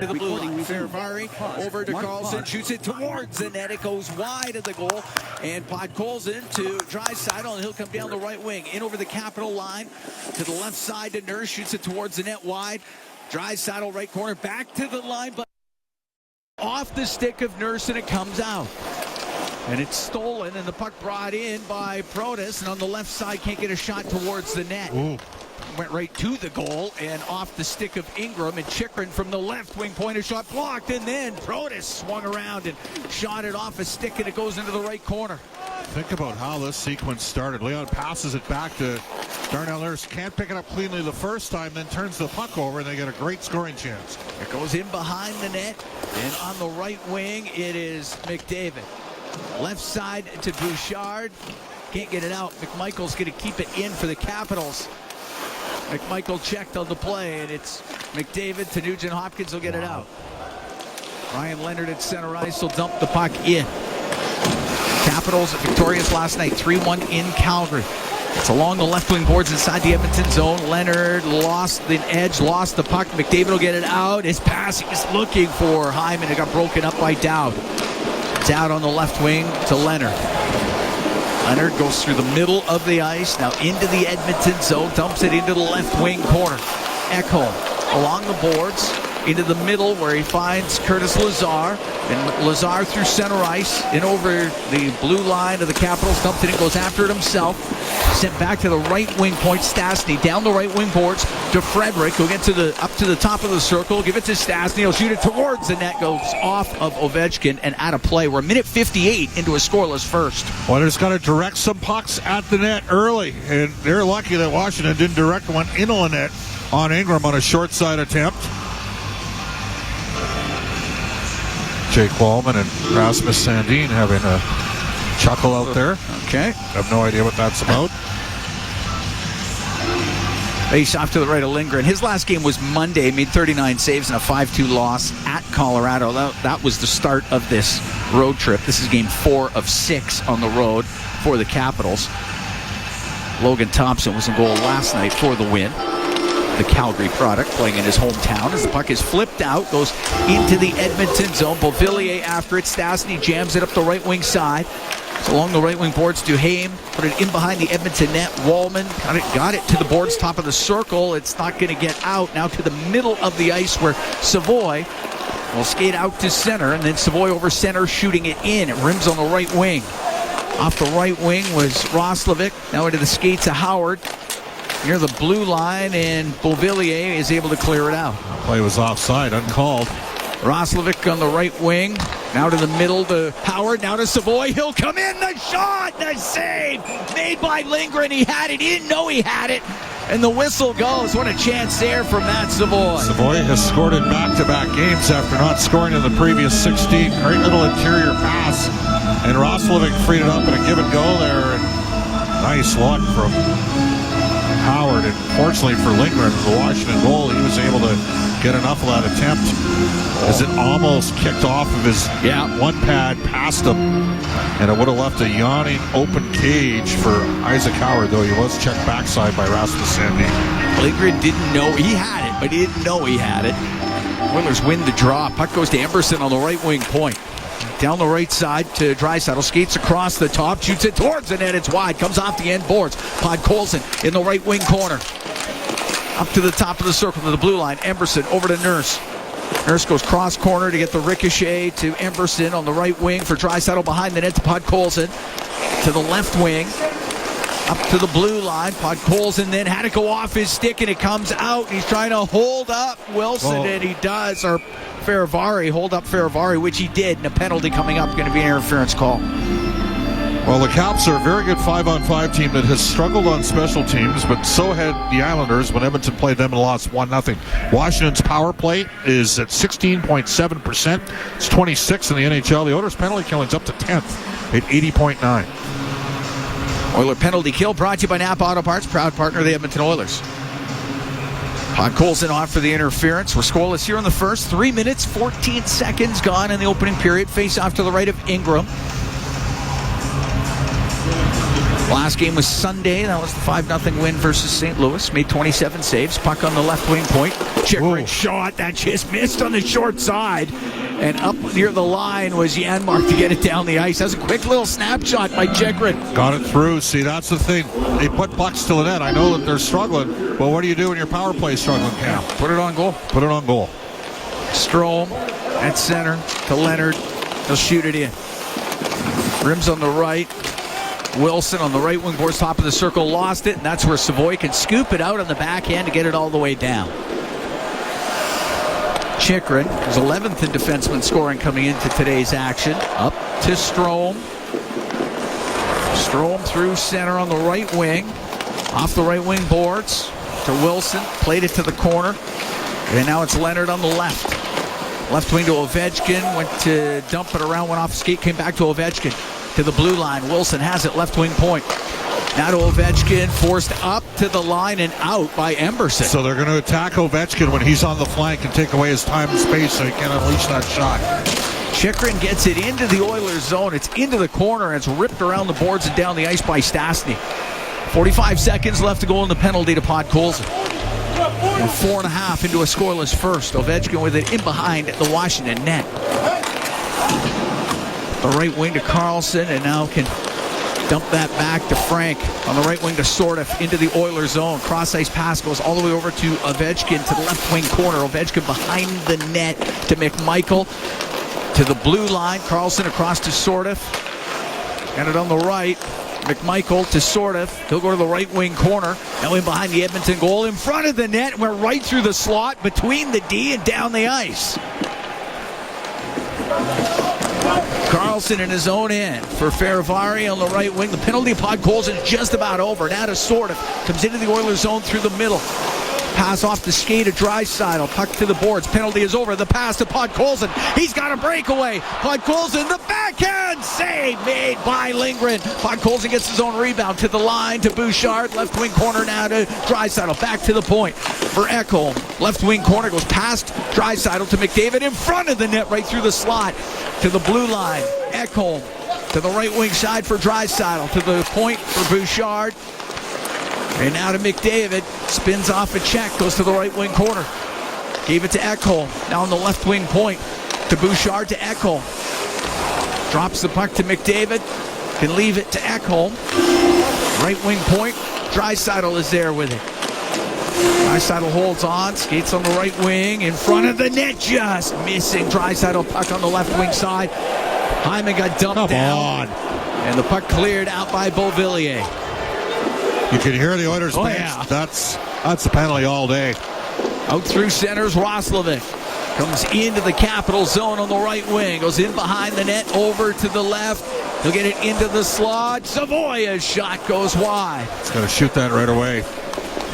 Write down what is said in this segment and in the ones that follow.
to the blue line. Ferravari over to Carlson, shoots it towards the net. It goes wide of the goal, and Podkolzin to Draisaitl, and he'll come down the right wing, in over the Capital line, to the left side to Nurse, shoots it towards the net wide. Draisaitl right corner, back to the line, but off the stick of Nurse, and it comes out. And it's stolen, and the puck brought in by Protas, and on the left side can't get a shot towards the net. Ooh. Went right to the goal and off the stick of Ingram, and Chychrun from the left wing point, a shot blocked, and then Protas swung around and shot it off a stick, and it goes into the right corner. Think about how this sequence started. Leon passes it back to Darnell Nurse. Can't pick it up cleanly the first time, then turns the puck over, and they get a great scoring chance. It goes in behind the net, and on the right wing, it is McDavid. Left side to Bouchard. Can't get it out. McMichael's going to keep it in for the Capitals. McMichael checked on the play, and it's McDavid to Nugent Hopkins will get it out. Ryan Leonard at center ice will dump the puck in. Capitals victorious last night, 3-1 in Calgary. It's along the left wing boards inside the Edmonton zone. Leonard lost the edge, lost the puck. McDavid will get it out. His pass, he's looking for Hyman. It got broken up by Dowd. Dowd on the left wing to Leonard. Leonard goes through the middle of the ice, now into the Edmonton zone, dumps it into the left wing corner. Ekholm along the boards, into the middle where he finds Curtis Lazar, and Lazar through center ice, in over the blue line of the Capitals, dumps it in, goes after it himself, sent back to the right wing point. Stastny down the right wing boards to Frederick, who'll get to up to the top of the circle, give it to Stastny, he'll shoot it towards the net, goes off of Ovechkin and out of play. We're a minute 58 into a scoreless first. Oilers got to direct some pucks at the net early, and they're lucky that Washington didn't direct one into the net on Ingram on a short side attempt. Jake Wallman and Rasmus Sandin having a chuckle out there. Okay. I have no idea what that's about. Face off to the right of Lindgren. His last game was Monday, made 39 saves in a 5-2 loss at Colorado. That was the start of this road trip. This is game 4 of 6 on the road for the Capitals. Logan Thompson was in goal last night for the win. The Calgary product playing in his hometown as the puck is flipped out, goes into the Edmonton zone. Beauvillier after it. Stastny jams it up the right wing side. It's along the right wing boards. Duhaime put it in behind the Edmonton net. Wallman got it to the boards, top of the circle. It's not going to get out. Now to the middle of the ice where Savoy will skate out to center, and then Savoy over center shooting it in. It rims on the right wing. Off the right wing was Roslovic. Now into the skates of Howard. Near the blue line, and Beauvillier is able to clear it out. Play was offside, uncalled. Roslovic on the right wing. Now to the middle to Howard. Now to Savoy. He'll come in. The shot. The save made by Lindgren. He had it. He didn't know he had it. And the whistle goes. What a chance there from Matt Savoy. Savoy has scored in back-to-back games after not scoring in the previous 16. Great little interior pass. And Roslovic freed it up in a give and go there. And nice luck from Howard, and fortunately for Lindgren, the Washington goal, he was able to get enough of that attempt as it almost kicked off of his one pad past him, and it would have left a yawning open cage for Isaac Howard, though he was checked backside by Rasmus Sandin. Lindgren didn't know he had it, but he didn't know he had it. Oilers win the draw. Puck goes to Emberson on the right wing point. Down the right side to Draisaitl, skates across the top, shoots it towards the net, it's wide, comes off the end boards. Podkolzin in the right wing corner. Up to the top of the circle to the blue line, Emberson over to Nurse. Nurse goes cross corner to get the ricochet to Emberson on the right wing for Draisaitl behind the net to Podkolzin. To the left wing, up to the blue line. Podkolzin then had to go off his stick, and it comes out. He's trying to hold up Wilson, and he does. Or Ferravari, hold up Ferravari, which he did, and a penalty coming up, going to be an interference call. Well, the Caps are a very good 5-on-5 team that has struggled on special teams, but so had the Islanders when Edmonton played them and lost 1-0. Washington's power play is at 16.7%. It's 26th in the NHL. The Oilers' penalty killing's up to 10th at 80.9. Oiler penalty kill brought to you by Napa Auto Parts, proud partner of the Edmonton Oilers. Podkolzin off for the interference. We're scoreless here in the first. 3 minutes, 14 seconds gone in the opening period. Face off to the right of Ingram. Last game was Sunday. That was the 5-0 win versus St. Louis. Made 27 saves. Puck on the left wing point. Chikrin shot that just missed on the short side. And up near the line was Janmark to get it down the ice. That was a quick little snapshot by Chikrin. Got it through. See, that's the thing. They put pucks to the net. I know that they're struggling, but what do you do when your power play is struggling, Cam? Put it on goal. Put it on goal. Strome at center to Leonard. He'll shoot it in. Rims on the right. Wilson on the right wing boards, top of the circle, lost it, and that's where Savoy can scoop it out on the backhand to get it all the way down. Chikrin is 11th in defenseman scoring coming into today's action. Up to Strome. Strome through center on the right wing. Off the right wing boards to Wilson. Played it to the corner. And now it's Leonard on the left. Left wing to Ovechkin. Went to dump it around, went off the skate, came back to Ovechkin. To the blue line. Wilson has it, left wing point. Now to Ovechkin, forced up to the line and out by Emberson. So they're going to attack Ovechkin when he's on the flank and take away his time and space so he can unleash that shot. Chikrin gets it into the Oilers zone. It's into the corner and it's ripped around the boards and down the ice by Stastny. 45 seconds left to go in the penalty to Podkolzin. And 4.5 into a scoreless first. Ovechkin with it in behind the Washington net. The right wing to Carlson, and now can dump that back to Frank. On the right wing to Sortif into the Oilers zone. Cross ice pass goes all the way over to Ovechkin to the left wing corner. Ovechkin behind the net to McMichael. To the blue line. Carlson across to Sortif. Got it on the right. McMichael to Sortif. He'll go to the right wing corner. Now in behind the Edmonton goal. In front of the net. Went right through the slot between the D and down the ice. Carlson in his own end for Farivari on the right wing. The penalty Podkolzin is just about over. Now to Sortif. Comes into the Oilers zone through the middle. Pass off the skate of Draisaitl. Puck to the boards. Penalty is over. The pass to Podkolzin. He's got a breakaway. Podkolzin, the backhand save made by Lindgren. Podkolzin gets his own rebound to the line to Bouchard. Left wing corner now to Draisaitl. Back to the point for Ekholm. Left wing corner goes past Draisaitl to McDavid in front of the net right through the slot to the blue line. Ekholm to the right wing side for Draisaitl. To the point for Bouchard. And now to McDavid. Spins off a check. Goes to the right wing corner. Gave it to Ekholm. Now on the left wing point. To Bouchard to Ekholm. Drops the puck to McDavid. Can leave it to Ekholm. Right wing point. Draisaitl is there with it. Draisaitl holds on. Skates on the right wing. In front of the net. Just missing. Draisaitl puck on the left wing side. Hyman got dumped down. And the puck cleared out by Beauvillier. You can hear the Oilers bench. Yeah. That's a penalty all day. Out through centers, Roslovic comes into the Capital zone on the right wing. Goes in behind the net, over to the left. He'll get it into the slot. Savoy's shot goes wide. He's got to shoot that right away.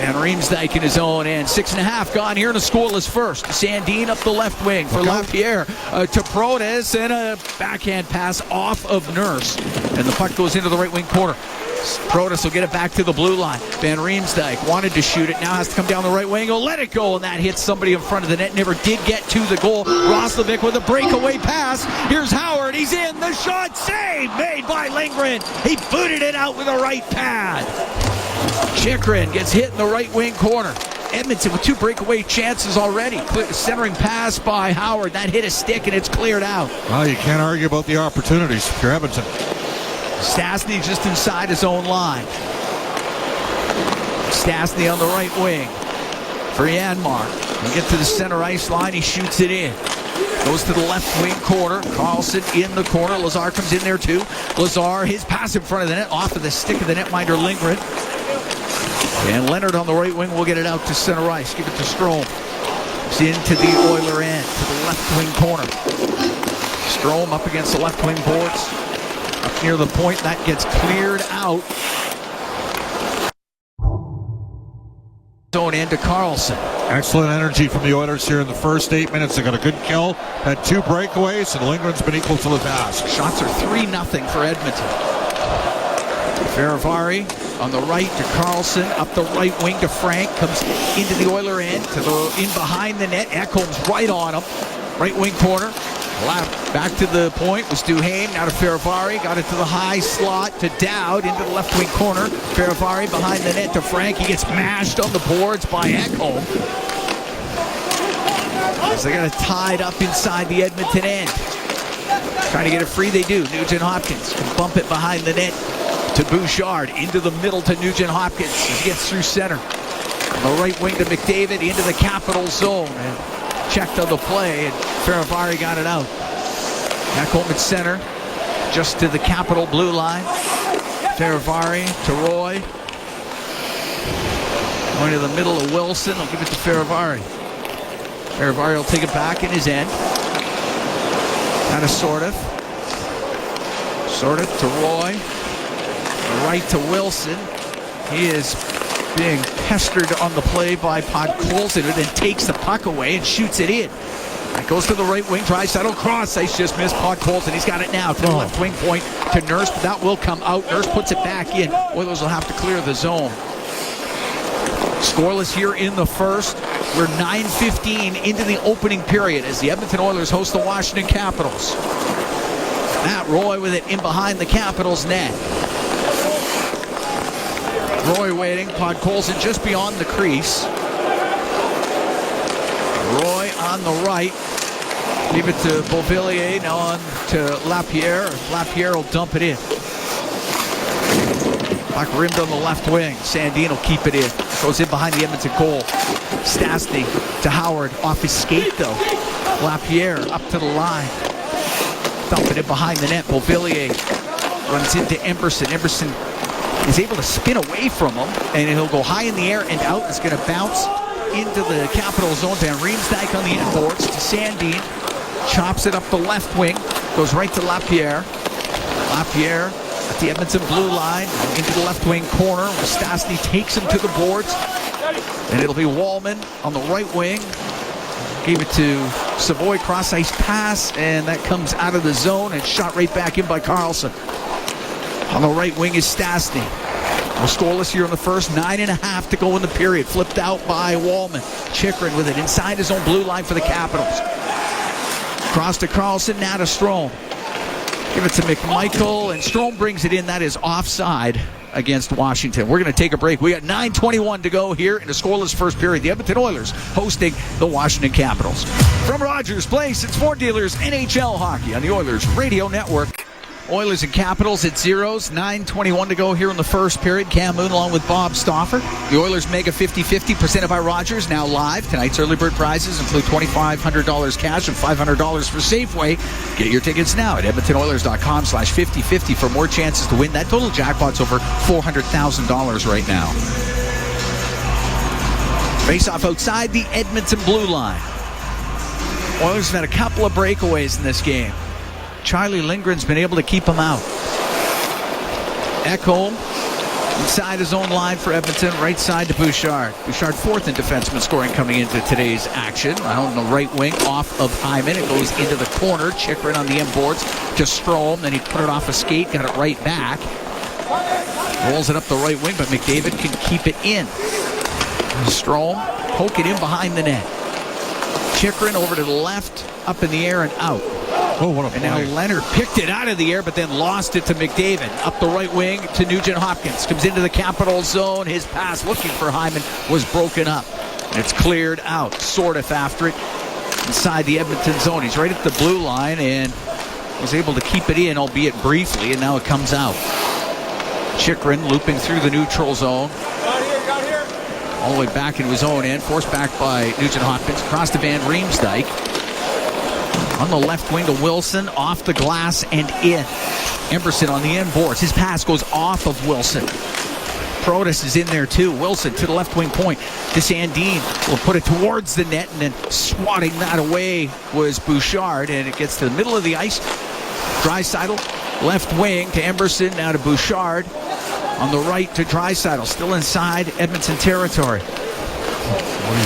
And Riemsdyk in his own end. 6.5 gone here in a scoreless first. Sandin up the left wing for LaPierre to Protas, and a backhand pass off of Nurse. And the puck goes into the right wing corner. Protas will get it back to the blue line. Van Riemsdyk wanted to shoot it, now has to come down the right wing. He'll let it go, and that hits somebody in front of the net. Never did get to the goal. Roslovic with a breakaway pass. Here's Howard. He's in. The shot save made by Lindgren. He booted it out with a right pad. Chikrin gets hit in the right wing corner. Edmonton with 2 breakaway chances already. Centering pass by Howard. That hit a stick, and it's cleared out. Well, you can't argue about the opportunities if you're Edmonton. Stastny just inside his own line. Stastny on the right wing for Janmark. He'll get to the center ice line. He shoots it in. Goes to the left wing corner. Carlson in the corner. Lazar comes in there too. Lazar, his pass in front of the net, off of the stick of the netminder Lindgren. And Leonard on the right wing will get it out to center ice. Give it to Strome. It's into the Oiler end, to the left wing corner. Strome up against the left wing boards. Up near the point, that gets cleared out. Zone into Carlson. Excellent energy from the Oilers here in the first 8 minutes. They got a good kill, had 2 breakaways, and Lindgren's been equal to the task. Shots are 3-0 for Edmonton. Farivari on the right to Carlson, up the right wing to Frank, comes into the Oiler end, to the in behind the net. Ekholm's right on him. Right wing corner. Back to the point was Duhaime. Now to Farivari. Got it to the high slot to Dowd into the left wing corner. Farivari behind the net to Frank. He gets mashed on the boards by Ekholm. As they got it tied up inside the Edmonton end. Trying to get it free, they do. Nugent-Hopkins can bump it behind the net to Bouchard. Into the middle to Nugent-Hopkins. He gets through center. On the right wing to McDavid into the Capital zone. And checked on the play, and Farivari got it out. Ekholm at center, just to the Capital blue line. Farivari to Roy. Going to the middle of Wilson. I'll give it to Farivari. Farivari will take it back in his end. Kind of sort of to Roy. Right to Wilson. He is being pestered on the play by Podkolzin, who then takes the puck away and shoots it in. It goes to the right wing. Draisaitl cross ice, just missed Podkolzin. He's got it now to the left wing point to Nurse, but that will come out. Nurse puts it back in. Oilers will have to clear the zone. Scoreless here in the first. We're 9:15 into the opening period as the Edmonton Oilers host the Washington Capitals. Matt Roy with it in behind the Capitals net. Roy waiting. Podkolzin just beyond the crease. Roy on the right. Leave it to Beauvillier. Now on to Lapierre. Lapierre will dump it in. Puck rimmed on the left wing. Sandin will keep it in. Goes in behind the Edmonton goal. Stastny to Howard. Off his skate though. Lapierre up to the line. Dumping it behind the net. Beauvillier runs into Emberson. Emberson is able to spin away from him, and he'll go high in the air and out. It's going to bounce into the Capital zone. Van Riemsdyk on the inboards to Sandin. Chops it up the left wing. Goes right to Lapierre. Lapierre at the Edmonton blue line. Into the left wing corner. Stastny takes him to the boards. And it'll be Wallman on the right wing. Gave it to Savoy. Cross-ice pass. And that comes out of the zone and shot right back in by Karlsson. On the right wing is Stastny. We're scoreless here in the first. 9.5 to go in the period. Flipped out by Wallman. Chychrun with it inside his own blue line for the Capitals. Cross to Karlsson, now to Strome. Give it to McMichael, and Strome brings it in. That is offside against Washington. We're going to take a break. We got 9:21 to go here in a scoreless first period. The Edmonton Oilers hosting the Washington Capitals. From Rogers Place, it's Ford Dealers NHL Hockey on the Oilers Radio Network. Oilers and Capitals at zeros. 9:21 to go here in the first period. Cam Moon along with Bob Stauffer. The Oilers Mega 50-50 presented by Rogers, now live. Tonight's early bird prizes include $2,500 cash and $500 for Safeway. Get your tickets now at EdmontonOilers.com/50-50 for more chances to win. That total jackpot's over $400,000 right now. Face off outside the Edmonton blue line. Oilers have had a couple of breakaways in this game. Charlie Lindgren's been able to keep him out. Ekholm inside his own line for Edmonton, right side to Bouchard. Bouchard fourth in defenseman scoring coming into today's action. On the right wing off of Hyman. It goes into the corner. Chychrun on the inboards to Strome. Then he put it off a skate, got it right back. Rolls it up the right wing, but McDavid can keep it in. Strome poke it in behind the net. Chychrun over to the left, up in the air and out. Oh, what a play. And now Leonard picked it out of the air, but then lost it to McDavid. Up the right wing to Nugent-Hopkins. Comes into the Capital zone. His pass looking for Hyman was broken up. It's cleared out. Sortif after it inside the Edmonton zone. He's right at the blue line and was able to keep it in, albeit briefly, and now it comes out. Chychrun looping through the neutral zone. Got here. All the way back into his own end. Forced back by Nugent-Hopkins. Across to Van Riemsdyk. On the left wing to Wilson, off the glass and in. Emberson on the inboards. His pass goes off of Wilson. Protas is in there too. Wilson to the left wing point to Sandin. Will put it towards the net, and then swatting that away was Bouchard, and it gets to the middle of the ice. Draisaitl, left wing to Emberson, now to Bouchard. On the right to Draisaitl, still inside Edmonton territory.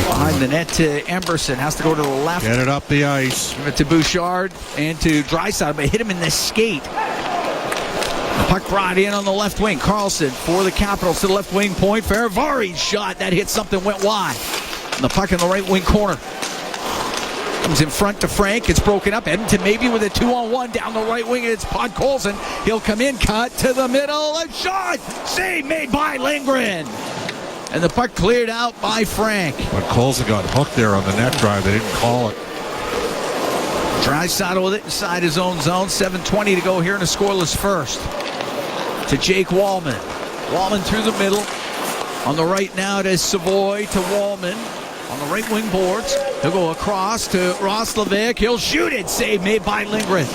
Behind the net to Emberson. Has to go to the left. Get it up the ice. Give it to Bouchard and to Draisaitl, but hit him in the skate. The puck brought in on the left wing. Karlsson for the Capitals to the left wing point. Faravari's shot. That hit something, went wide. And the puck in the right wing corner. Comes in front to Frank. It's broken up. Edmonton maybe with a 2-on-1 down the right wing. It's Podkolzin. He'll come in, cut to the middle. A shot. Save made by Lindgren. And the puck cleared out by Frank. But Colson got hooked there on the net drive. They didn't call it. Draisaitl with it inside his own zone. 7:20 to go here in a scoreless first. To Jake Wallman. Wallman through the middle. On the right now to Savoy to Wallman. On the right wing boards. He'll go across to Roslovic. He'll shoot it. Save made by Lindgren.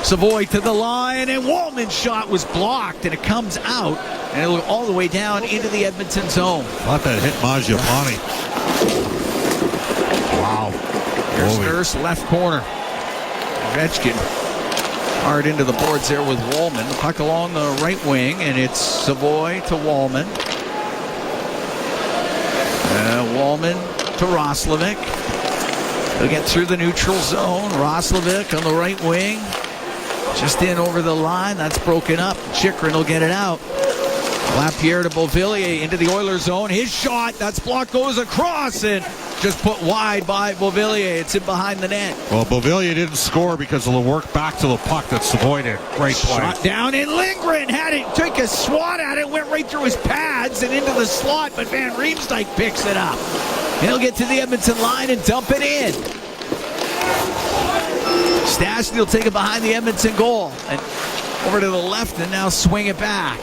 Savoy to the line, and Wallman's shot was blocked, and it comes out, and it'll go all the way down into the Edmonton zone. Thought that hit Mangiapane. Wow. Here's Nurse, left corner. Ovechkin hard into the boards there with Wallman. The puck along the right wing, and it's Savoy to Wallman. Wallman to Roslovic. They'll get through the neutral zone. Roslovic on the right wing. Just in over the line. That's broken up. Chychrun will get it out. Lapierre to Beauvillier into the Oilers zone. His shot. That's blocked. Goes across and just put wide by Beauvillier. It's in behind the net. Well, Beauvillier didn't score because of the work back to the puck that Savoy did. Great play. Shot down, and Lindgren had it. Took a swat at it. Went right through his pads and into the slot. But Van Riemsdyk picks it up. He'll get to the Edmonton line and dump it in. Stastny will take it behind the Edmonton goal and over to the left and now swing it back.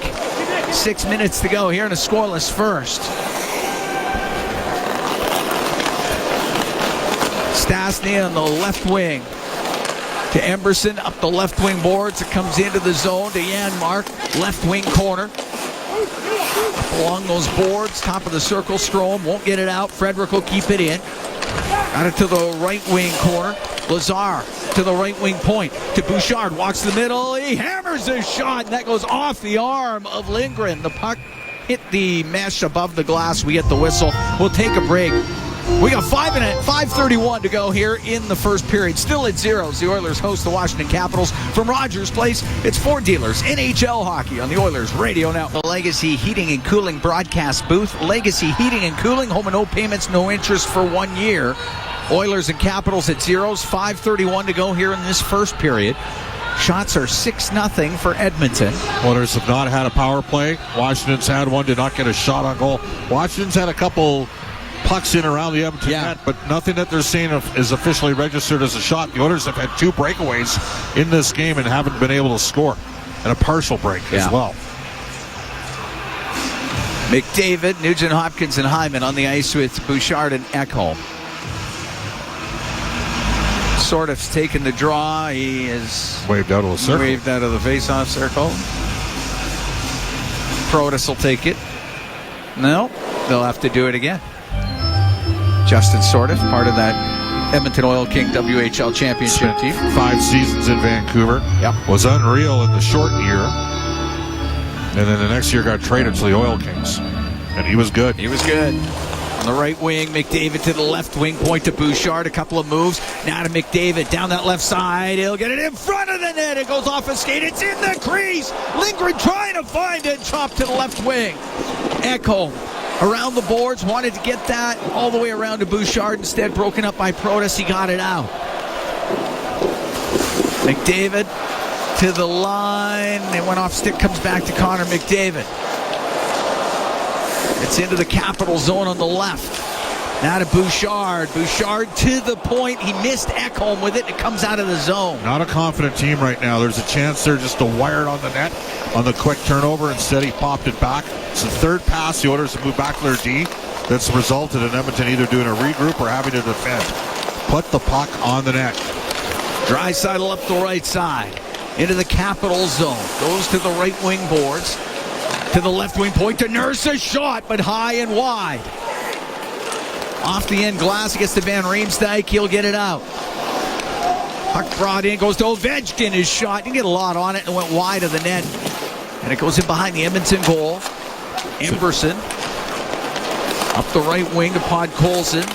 6 minutes to go here in a scoreless first. Stastny on the left wing to Emberson up the left wing boards. It comes into the zone to Janmark, left wing corner. Up along those boards, top of the circle. Strome won't get it out. Frederick will keep it in. Got it to the right wing corner. Lazar to the right wing point to Bouchard. Walks the middle. He hammers his shot, and that goes off the arm of Lindgren. The puck hit the mesh above the glass. We get the whistle. We'll take a break. We got 5:31 to go here in the first period. Still at zeros. The Oilers host the Washington Capitals from Rogers Place. It's Ford Dealers NHL hockey on the Oilers Radio Now. The Legacy Heating and Cooling broadcast booth. Legacy Heating and Cooling. Home and no payments, no interest for 1 year. Oilers and Capitals at zeros. 5:31 to go here in this first period. Shots are 6-0 for Edmonton. Oilers have not had a power play. Washington's had one, did not get a shot on goal. Washington's had a couple pucks in around the Edmonton net, but nothing that they're seeing is officially registered as a shot. The Oilers have had 2 breakaways in this game and haven't been able to score, and a partial break as well. McDavid, Nugent Hopkins, and Hyman on the ice with Bouchard and Ekholm. Sort of taken the draw. He is waved out of the circle. Waved out of the face-off circle. Protas will take it. No, they'll have to do it again. Justin Sordiff, part of that Edmonton Oil King WHL championship team. 5 seasons in Vancouver. Was unreal in the short year. And then the next year got traded to the Oil Kings. And he was good. He was good. On the right wing, McDavid to the left wing point to Bouchard. A couple of moves. Now to McDavid down that left side. He'll get it in front of the net. It goes off a skate. It's in the crease. Lindgren trying to find it. Chopped to the left wing. Ekholm around the boards. Wanted to get that all the way around to Bouchard. Instead broken up by Protas. He got it out. McDavid to the line. It went off stick. Comes back to Connor McDavid. It's into the Capital zone on the left. Now to Bouchard. Bouchard to the point. He missed Ekholm with it. It comes out of the zone. Not a confident team right now. There's a chance there just to wire it on the net on the quick turnover. Instead, he popped it back. It's the third pass. The Oilers have moved back to their D. That's resulted in Edmonton either doing a regroup or having to defend. Put the puck on the net. Draisaitl up the right side. Into the Capital zone. Goes to the right wing boards. To the left wing point to Nurse. A shot, but high and wide. Off the end glass, he gets to Van Riemsdyk. He'll get it out. Puck brought in, goes to Ovechkin. His shot, didn't get a lot on it and went wide of the net. And it goes in behind the Edmonton goal. Emberson up the right wing to Podkolzin.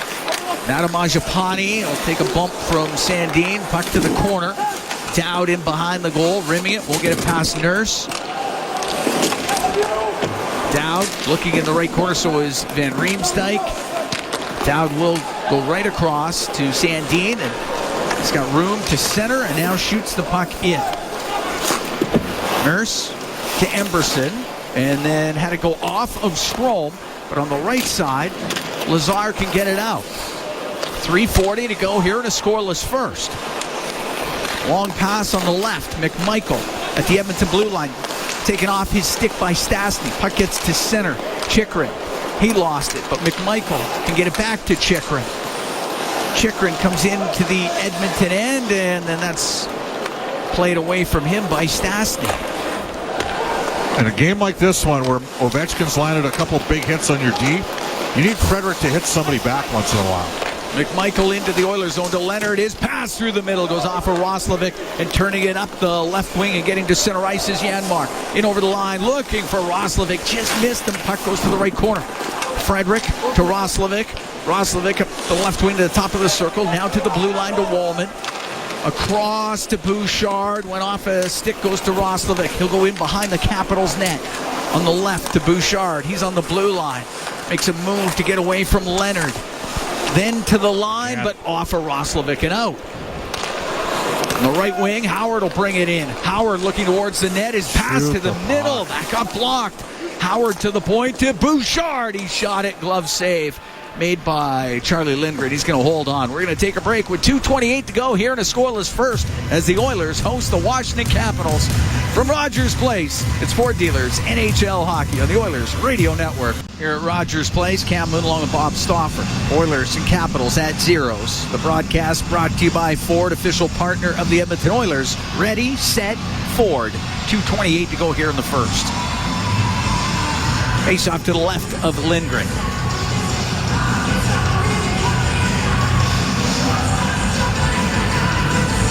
Now to Mangiapane. He'll take a bump from Sandin. Puck to the corner. Dowd in behind the goal. Rimming it. Won't get it past Nurse. Dowd looking in the right corner, so is Van Riemsdyk. Dowd will go right across to Sandin, and he's got room to center, and now shoots the puck in. Nurse to Emberson, and then had to go off of Strome, but on the right side, Lazar can get it out. 3:40 to go here in a scoreless first. Long pass on the left. McMichael at the Edmonton blue line. Taken off his stick by Stastny. Puck gets to center. Chychrun. He lost it, but McMichael can get it back to Chychrun. Chychrun comes into the Edmonton end, and then that's played away from him by Stastny. In a game like this one where Ovechkin's landed a couple big hits on your D, you need Frederic to hit somebody back once in a while. McMichael into the Oilers zone to Leonard. His pass through the middle goes off of Roslovic, and turning it up the left wing and getting to center ice is Janmark. In over the line, looking for Roslovic. Just missed him. Puck goes to the right corner. Frederic to Roslovic. Roslovic up the left wing to the top of the circle. Now to the blue line to Wallman. Across to Bouchard. Went off a stick, goes to Roslovic. He'll go in behind the Capitals net. On the left to Bouchard. He's on the blue line. Makes a move to get away from Leonard. Then to the line, but off of Roslovic and out. On the right wing, Howard will bring it in. Howard looking towards the net. His pass to the middle. That got blocked. Howard to the point to Bouchard. He shot it. Glove save made by Charlie Lindgren. He's going to hold on. We're going to take a break with 2:28 to go here in a scoreless first as the Oilers host the Washington Capitals from Rogers Place. It's Ford Dealers NHL Hockey on the Oilers Radio Network. Here at Rogers Place, Cam Moon along with Bob Stauffer. Oilers and Capitals at zeros. The broadcast brought to you by Ford, official partner of the Edmonton Oilers. Ready, set, Ford. 2:28 to go here in the first. Face off to the left of Lindgren.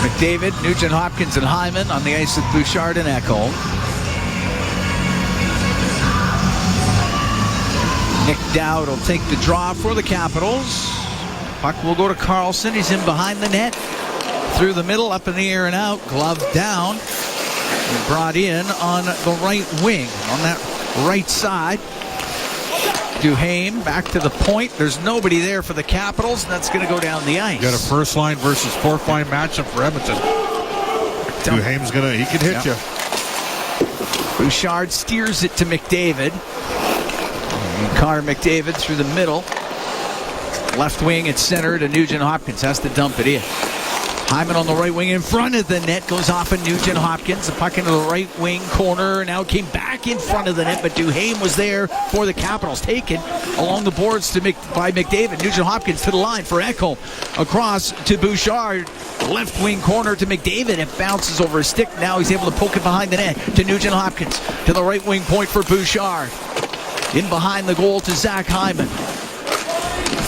McDavid, Nugent Hopkins, and Hyman on the ice with Bouchard and Ekholm. Nick Dowd will take the draw for the Capitals. Puck will go to Carlson. He's in behind the net. Through the middle, up in the air and out. Glove down. And brought in on the right wing. On that right side. Duhaime back to the point. There's nobody there for the Capitals, and that's going to go down the ice. You got a first line versus fourth line matchup for Edmonton. Duhaime's he can hit you. Bouchard steers it to McDavid. Connor McDavid through the middle. Left wing at center to Nugent Hopkins. Has to dump it in. Hyman on the right wing in front of the net. Goes off of Nugent Hopkins. The puck into the right wing corner. Now came back in front of the net, but Duhaime was there for the Capitals. Taken along the boards by McDavid. Nugent Hopkins to the line for Ekholm. Across to Bouchard. Left wing corner to McDavid. It bounces over his stick. Now he's able to poke it behind the net to Nugent Hopkins. To the right wing point for Bouchard. In behind the goal to Zach Hyman.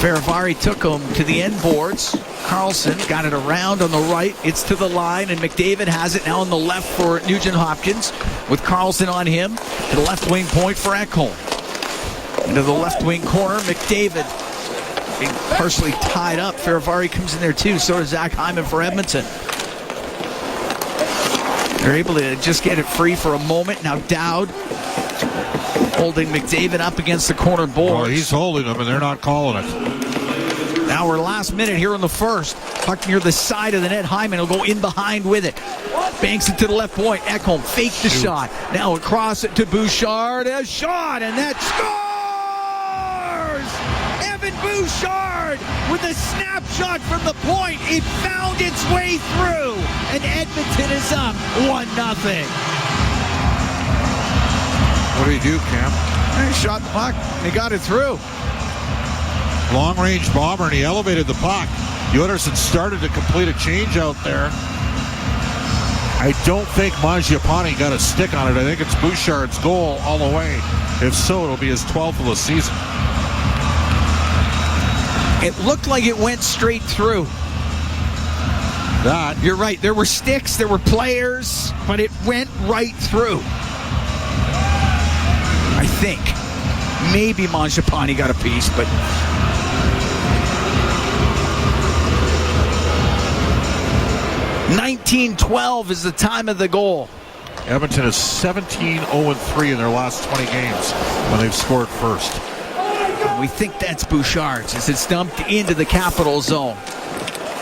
Faravari took him to the end boards. Carlson got it around on the right. It's to the line, and McDavid has it now on the left for Nugent Hopkins with Carlson on him. To the left wing point for Ekholm. Into the left wing corner, McDavid being partially tied up. Faravari comes in there too. So does Zach Hyman for Edmonton. They're able to just get it free for a moment. Now Dowd holding McDavid up against the corner boards. Well, he's holding them, and they're not calling it. Now we're last minute here in the first. Puck near the side of the net. Hyman will go in behind with it. Banks it to the left point. Ekholm faked the shot. Now across it to Bouchard. A shot, and that scores! Evan Bouchard with a snapshot from the point. It found its way through, and Edmonton is up 1-0. What did he do, Cam? He shot the puck. He got it through. Long-range bomber, and he elevated the puck. The Oilers had started to complete a change out there. I don't think Mangiapane got a stick on it. I think it's Bouchard's goal all the way. If so, it'll be his 12th of the season. It looked like it went straight through. That. You're right. There were sticks, there were players, but it went right through. I think. Maybe Mangiapane got a piece, but... $19-12 is the time of the goal. Edmonton is 17-0-3 in their last 20 games when they've scored first. We think that's Bouchard's as it's dumped into the Capital zone.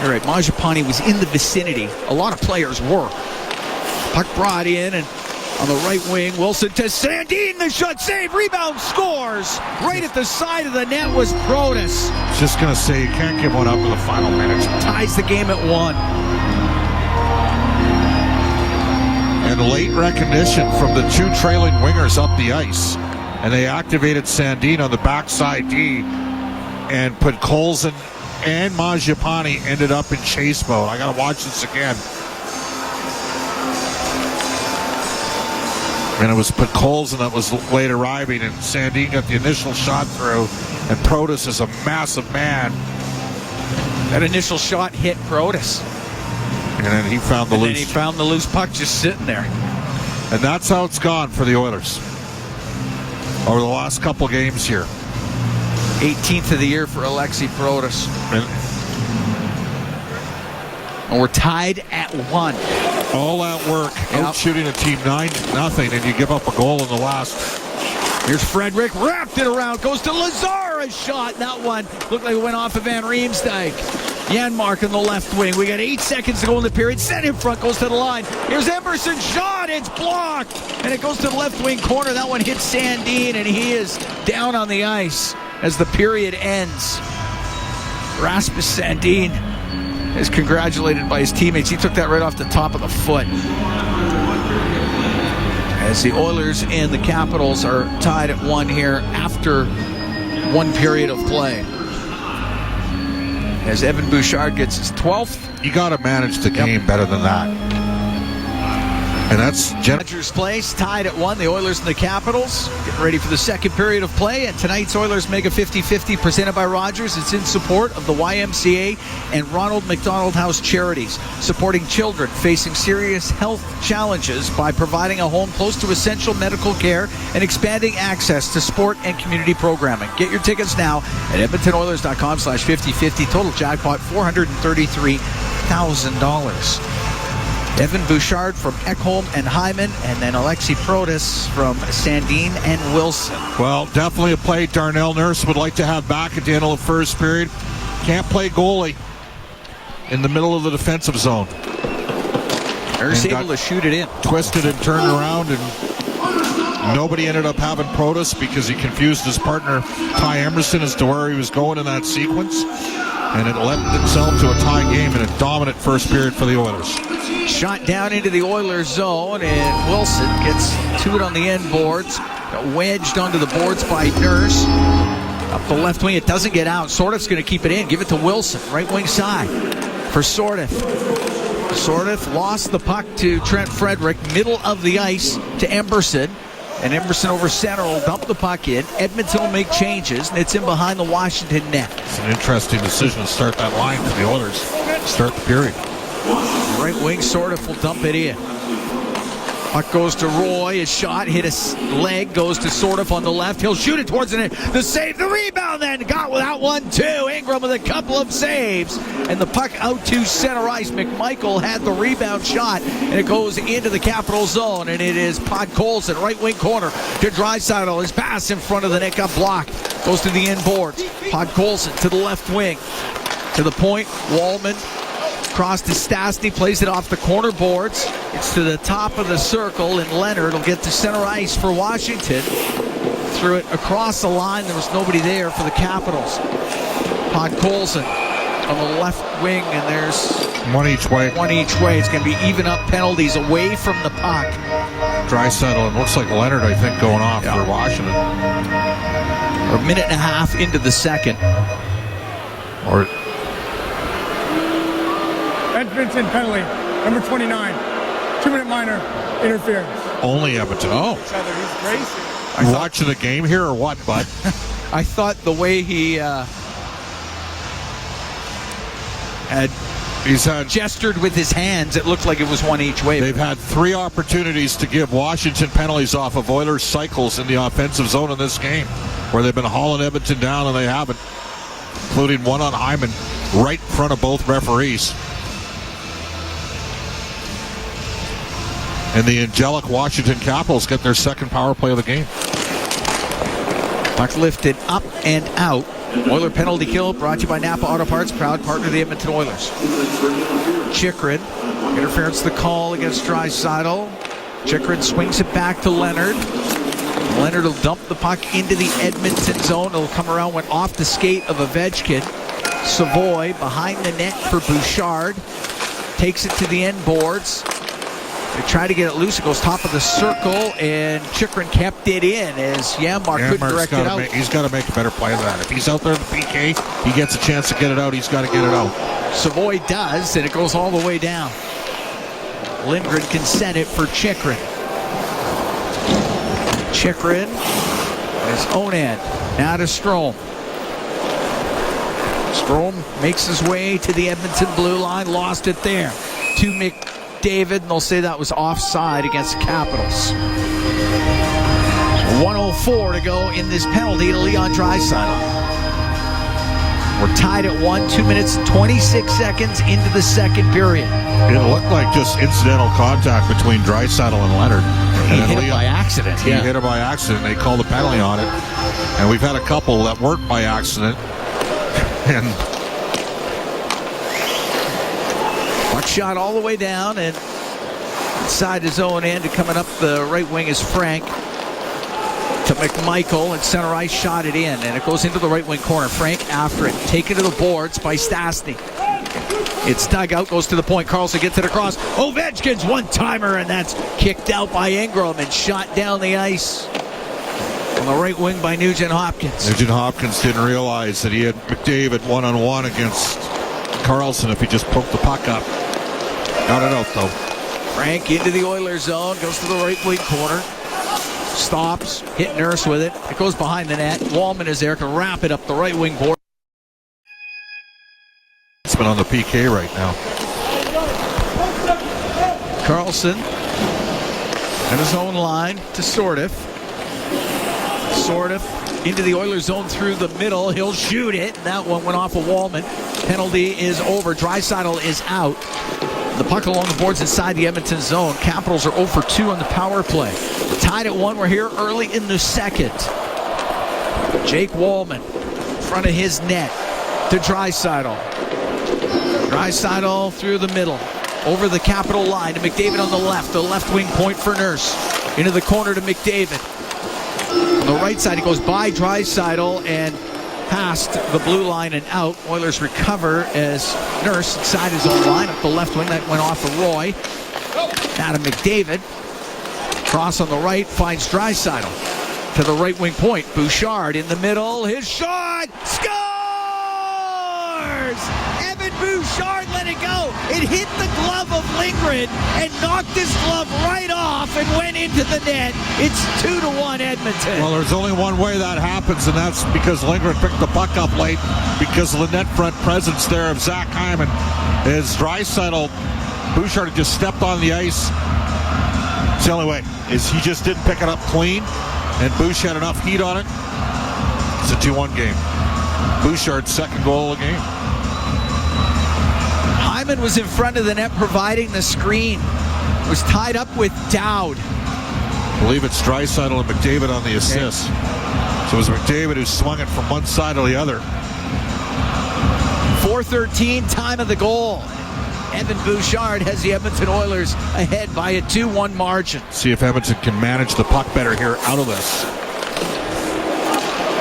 All right, Mangiapane was in the vicinity. A lot of players were. Puck brought in, and on the right wing, Wilson to Sandin. The shot save, rebound, scores. Right at the side of the net was Protas. Just going to say, you can't give one up in the final minutes. Ties the game at 1. And late recognition from the 2 trailing wingers up the ice. And they activated Sandin on the backside D and put Colson and Mangiapane ended up in chase mode. I got to watch this again. And it was Colson that was late arriving, and Sandin got the initial shot through, and Protas is a massive man. That initial shot hit Protas. And then he found the loose. And then he found the loose puck just sitting there. And that's how it's gone for the Oilers over the last couple games here. 18th of the year for Alexi Protas. And we're tied at 1. All that work, out shooting a team 9-0, and you give up a goal in the last. Here's Frederick, wrapped it around, goes to Lazar, a shot. That one looked like it went off of Van Riemsdyk. Janmark in the left wing. We got 8 seconds to go in the period. Set in front, goes to the line. Here's Emerson, shot, it's blocked. And it goes to the left wing corner. That one hits Sandin, and he is down on the ice as the period ends. Rasmus Sandin is congratulated by his teammates. He took that right off the top of the foot. As the Oilers and the Capitals are tied at 1 here after 1 period of play. As Evan Bouchard gets his 12th. You got to manage the game better than that. And that's Rogers Place tied at 1. The Oilers and the Capitals getting ready for the second period of play. And tonight's Oilers Mega 50-50 presented by Rogers. It's in support of the YMCA and Ronald McDonald House Charities, supporting children facing serious health challenges by providing a home close to essential medical care and expanding access to sport and community programming. Get your tickets now at EdmontonOilers.com/50-50. Total jackpot $433,000. Evan Bouchard from Ekholm and Hyman, and then Alexi Protas from Sandin and Wilson. Well, definitely a play Darnell Nurse would like to have back at the end of the first period. Can't play goalie in the middle of the defensive zone. Nurse able to shoot it in. Twisted and turned around, and nobody ended up having Protas because he confused his partner, Ty Emerson, as to where he was going in that sequence. And it led itself to a tie game in a dominant first period for the Oilers. Shot down into the Oilers zone, and Wilson gets to it on the end boards. Got wedged onto the boards by Nurse. Up the left wing, it doesn't get out. Sortiff's going to keep it in. Give it to Wilson, right wing side for Sortiff. Sortiff lost the puck to Trent Frederick, middle of the ice to Emberson. And Emberson over center will dump the puck in. Edmonton will make changes, and it's in behind the Washington net. It's an interesting decision to start that line for the Oilers. Start the period. Right wing, Sortiff will dump it in. Puck goes to Roy. His shot hit his leg, goes to Sortiff on the left. He'll shoot it towards the net. The save, the rebound, then got without 1-2. Ingram with a couple of saves. And the puck out to center ice. McMichael had the rebound shot, and it goes into the Capital zone. And it is Podkolzin, right wing corner to Draisaitl. His pass in front of the net got blocked. Goes to the inboards. Podkolzin to the left wing. To the point, Wallman. Cross to Stastny, plays it off the corner boards. It's to the top of the circle, and Leonard will get to center ice for Washington. Threw it across the line. There was nobody there for the Capitals. Podkolzin on the left wing, and there's one each way. One each way. It's going to be even up penalties away from the puck. Draisaitl, and looks like Leonard, I think, going off for Washington. Or a minute and a half into the second. Or Edmonton penalty, number 29. 2-minute minor interference. Only Edmonton. Oh. He's racing. You watching the game here or what, bud? I thought the way he he's had gestured with his hands, it looked like it was one each way. They've had 3 opportunities to give Washington penalties off of Oilers cycles in the offensive zone in this game, where they've been hauling Edmonton down, and they haven't, including one on Hyman right in front of both referees. And the angelic Washington Capitals get their second power play of the game. Puck lifted up and out. Oiler penalty kill brought to you by Napa Auto Parts, proud partner of the Edmonton Oilers. Chikrin, interference the call against Draisaitl. Chikrin swings it back to Leonard. Leonard will dump the puck into the Edmonton zone. It'll come around, went off the skate of Ovechkin. Savoy behind the net for Bouchard. Takes it to the end boards. They try to get it loose. It goes top of the circle, and Chikrin kept it in as Janmark couldn't direct it out. He's got to make a better play than that. If he's out there in the PK, he gets a chance to get it out. He's got to get it out. Savoy does, and it goes all the way down. Lindgren can set it for Chikrin. Chikrin is Onan. Now to Strome. Strome makes his way to the Edmonton blue line. Lost it there to McDavid, and they'll say that was offside against Capitals. 1:04 to go in this penalty to Leon Draisaitl. We're tied at 1, 2 minutes, 26 seconds into the second period. It looked like just incidental contact between Draisaitl and Leonard. He hit him by accident. He hit him by accident. They called a penalty on it. And we've had a couple that weren't by accident. And puck shot all the way down, and inside his own end, and coming up the right wing is Frank to McMichael, and center ice shot it in, and it goes into the right wing corner. Frank after it, taken to the boards by Stastny. It's dug out, goes to the point. Karlsson gets it across. Ovechkin's one-timer, and that's kicked out by Ingram and shot down the ice on the right wing by Nugent Hopkins. Nugent Hopkins didn't realize that he had McDavid one-on-one against Karlsson if he just poked the puck up. Got it out, though. Frank into the Oilers zone, goes to the right wing corner. Stops, hit Nurse with it. It goes behind the net. Wallman is there, can wrap it up the right wing board. It's been on the PK right now. Karlsson and his own line to Sordiff. Sordiff into the Oilers zone through the middle. He'll shoot it. That one went off of Wallman. Penalty is over. Draisaitl is out. The puck along the boards inside the Edmonton zone. Capitals are 0 for 2 on the power play. Tied at 1. We're here early in the second. Jake Wallman in front of his net to Draisaitl. Draisaitl through the middle. Over the Capital line to McDavid on the left wing point for Nurse. Into the corner to McDavid. On the right side, he goes by Draisaitl and past the blue line and out. Oilers recover as Nurse inside his own line up the left wing. That went off of Roy. Now to McDavid. Cross on the right, finds Draisaitl to the right wing point. Bouchard in the middle. His shot! Scores! Evan Bouchard let it go. It hit the glove of Lindgren and knocked his glove right off and went into the net. It's 2-1 Edmonton. Well, there's only one way that happens, and that's because Lindgren picked the puck up late because of the net front presence there of Zach Hyman. As Draisaitl, Bouchard had just stepped on the ice. It's the only way, is he just didn't pick it up clean, and Bouch had enough heat on it. It's a 2-1 game. Bouchard's second goal of the game. Hyman was in front of the net providing the screen. Was tied up with Dowd. I believe it's Draisaitl and McDavid on the assist. So it was McDavid who swung it from one side to the other. 4:13, time of the goal. Evan Bouchard has the Edmonton Oilers ahead by a 2-1 margin. See if Edmonton can manage the puck better here out of this.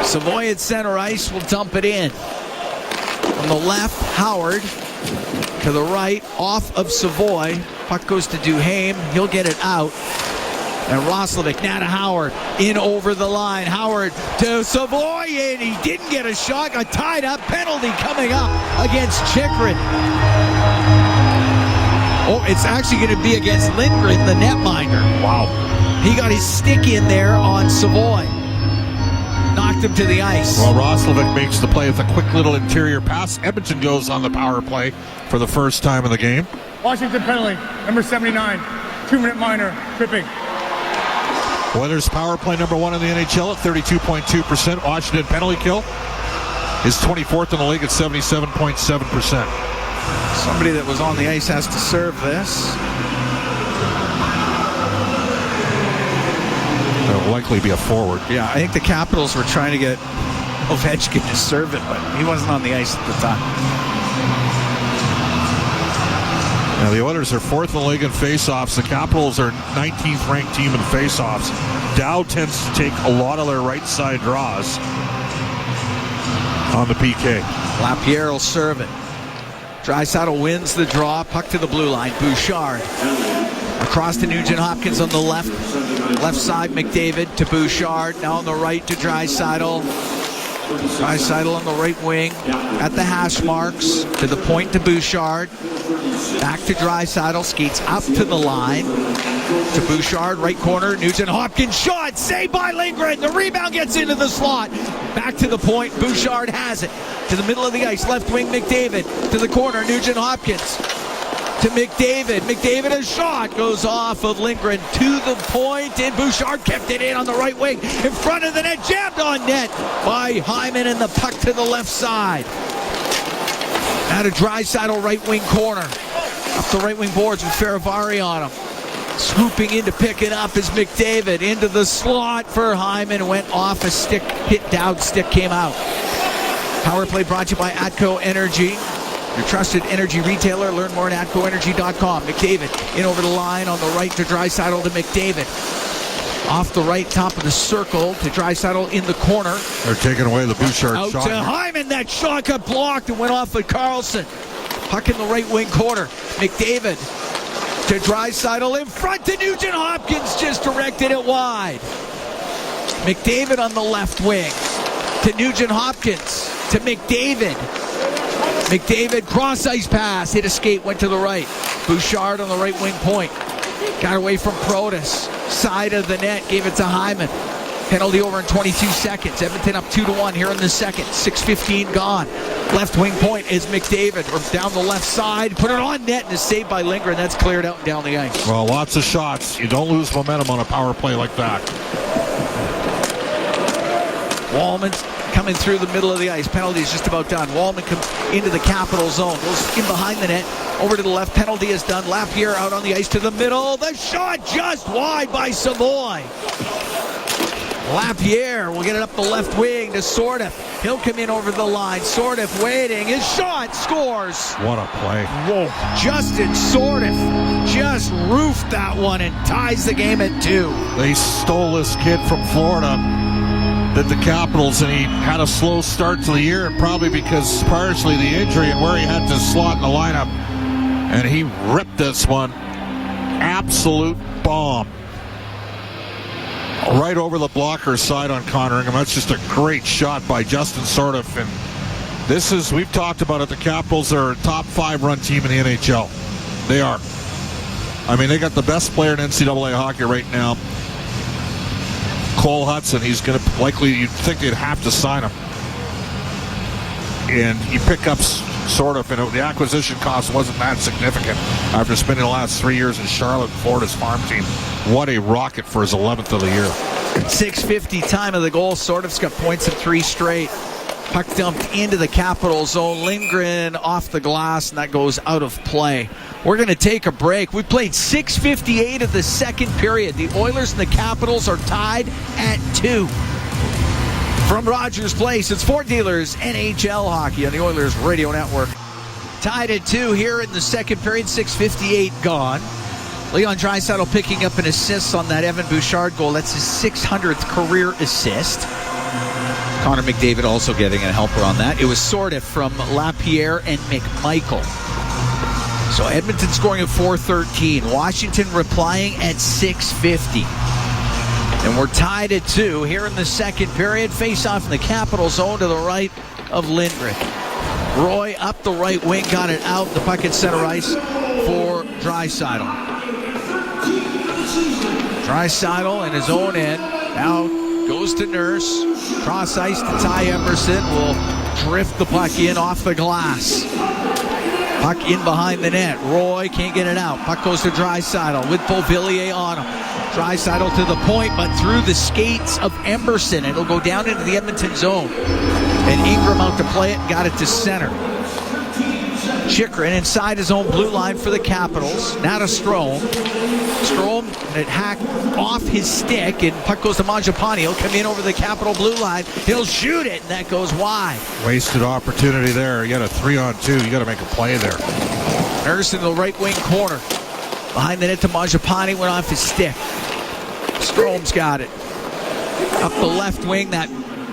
Savoy at center ice will dump it in. On the left, Howard. To the right, off of Savoy. Puck goes to Duhaime. He'll get it out. And Roslovic now to Howard. In over the line. Howard to Savoy, and he didn't get a shot. A tied up penalty coming up against Chikrin. Oh, it's actually going to be against Lindgren, the netminder. Wow. He got his stick in there on Savoy. Knocked him to the ice. Well, Roslovic makes the play with a quick little interior pass. Edmonton goes on the power play for the first time in the game. Washington penalty, number 79, 2-minute minor, tripping. Oilers power play number 1 in the NHL at 32.2%. Washington penalty kill is 24th in the league at 77.7%. Somebody that was on the ice has to serve this. likely be a forward. Yeah, I think the Capitals were trying to get Ovechkin to serve it, but he wasn't on the ice at the time. Now, the Oilers are 4th in the league in faceoffs. The Capitals are 19th ranked team in faceoffs. Dow tends to take a lot of their right side draws on the PK. Lapierre will serve it. Draisaitl wins the draw. Puck to the blue line. Bouchard. Across to Nugent-Hopkins on the left. Left side, McDavid to Bouchard. Now on the right to Draisaitl. Draisaitl on the right wing. At the hash marks. To the point to Bouchard. Back to Draisaitl. Skates up to the line. To Bouchard, right corner. Nugent-Hopkins shot. Saved by Lindgren. The rebound gets into the slot. Back to the point. Bouchard has it. To the middle of the ice. Left wing, McDavid. To the corner, Nugent-Hopkins. To McDavid. McDavid, a shot goes off of Lindgren to the point, and Bouchard kept it in on the right wing. In front of the net, jammed on net by Hyman, and the puck to the left side. Now to Draisaitl, right wing corner. Up the right wing boards with Faravari on him. Swooping in to pick it up is McDavid. Into the slot for Hyman. Went off a stick, hit down, stick came out. Power play brought to you by Atco Energy. Your trusted energy retailer. Learn more at atcoenergy.com. McDavid in over the line on the right to Draisaitl to McDavid. Off the right, top of the circle to Draisaitl in the corner. They're taking away the Bouchard out shot. To Hyman. That shot got blocked and went off of Carlson. Puck in the right wing corner. McDavid to Draisaitl in front to Nugent-Hopkins. Just directed it wide. McDavid on the left wing to Nugent-Hopkins to McDavid. McDavid cross ice pass, hit a skate, went to the right. Bouchard on the right wing point. Got away from Protas. Side of the net, gave it to Hyman. Penalty over in 22 seconds. Edmonton up 2-1 here in the second. 6:15 gone. Left wing point is McDavid. Or down the left side. Put it on net and is saved by Lindgren. That's cleared out and down the ice. Well, lots of shots. You don't lose momentum on a power play like that. Wallman's coming through the middle of the ice. Penalty is just about done. Wallman comes into the Capital zone. Goes in behind the net. Over to the left. Penalty is done. Lapierre out on the ice to the middle. The shot just wide by Savoy. Lapierre will get it up the left wing to Sordeff. He'll come in over the line. Sordeff waiting. His shot scores. What a play. Whoa. Justin Sordeff just roofed that one and ties the game at 2. They stole this kid from Florida, did the Capitals, and he had a slow start to the year, and probably because partially the injury and where he had to slot in the lineup. And he ripped this one. Absolute bomb. Right over the blocker's side on Connor Ingham. That's just a great shot by Justin Sordeff. And this is, we've talked about it, the Capitals are a top 5 run team in the NHL. They are. I mean, they got the best player in NCAA hockey right now. Cole Hudson, he's going to likely, you'd think they'd have to sign him. And you pick up Sordeff, and the acquisition cost wasn't that significant after spending the last 3 years in Charlotte, Florida's farm team. What a rocket for his 11th of the year. 6:50 time of the goal. Sordeff's got points in 3 straight. Puck dumped into the Capital zone. Lindgren off the glass, and that goes out of play. We're going to take a break. We played 6:58 of the second period. The Oilers and the Capitals are tied at 2. From Rogers Place, it's Ford Dealers NHL Hockey on the Oilers Radio Network. Tied at 2 here in the second period. 6:58 gone. Leon Draisaitl picking up an assist on that Evan Bouchard goal. That's his 600th career assist. Connor McDavid also getting a helper on that. It was Sordeff from Lapierre and McMichael. So Edmonton scoring at 4:13. Washington replying at 6:50. And we're tied at 2 here in the second period. Face off in the Capital zone to the right of Lindgren. Roy up the right wing, got it out. The puck at center ice for Draisaitl. Draisaitl in his own end. Now goes to Nurse. Cross ice to Ty Emerson. Will drift the puck in off the glass. Puck in behind the net. Roy can't get it out. Puck goes to Draisaitl with Beauvillier on him. Draisaitl to the point, but through the skates of Emerson. It'll go down into the Edmonton zone. And Ingram out to play it, got it to center. Chychrun inside his own blue line for the Capitals. Now to Strome. Strome, it hacked off his stick, and puck goes to Mangiapane. He'll come in over the Capital blue line. He'll shoot it, and that goes wide. Wasted opportunity there. You got a 3-on-2. You got to make a play there. Nurse in the right wing corner. Behind the net to Mangiapane, went off his stick. Strome's got it. Up the left wing, that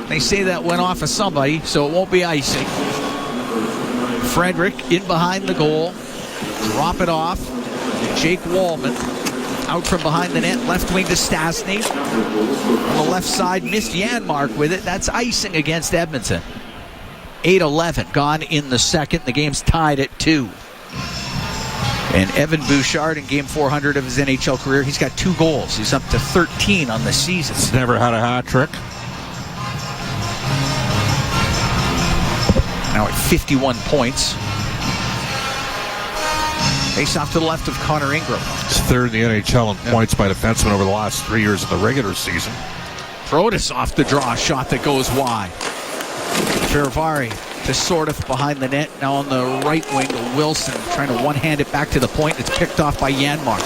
they say that went off of somebody, so it won't be icing. Frederick in behind the goal. Drop it off. Jake Wallman out from behind the net. Left wing to Stastny. On the left side, missed Janmark with it. That's icing against Edmonton. 8-11 gone in the second. The game's tied at 2. And Evan Bouchard in game 400 of his NHL career, he's got 2 goals. He's up to 13 on the season. He's never had a hat trick. Now at 51 points. Face off to the left of Connor Ingram. He's third in the NHL in points by defensemen over the last 3 years in the regular season. Protas off the draw, shot that goes wide. Ferravari to Sortif behind the net. Now on the right wing to Wilson, trying to one-hand it back to the point. It's picked off by Janmark.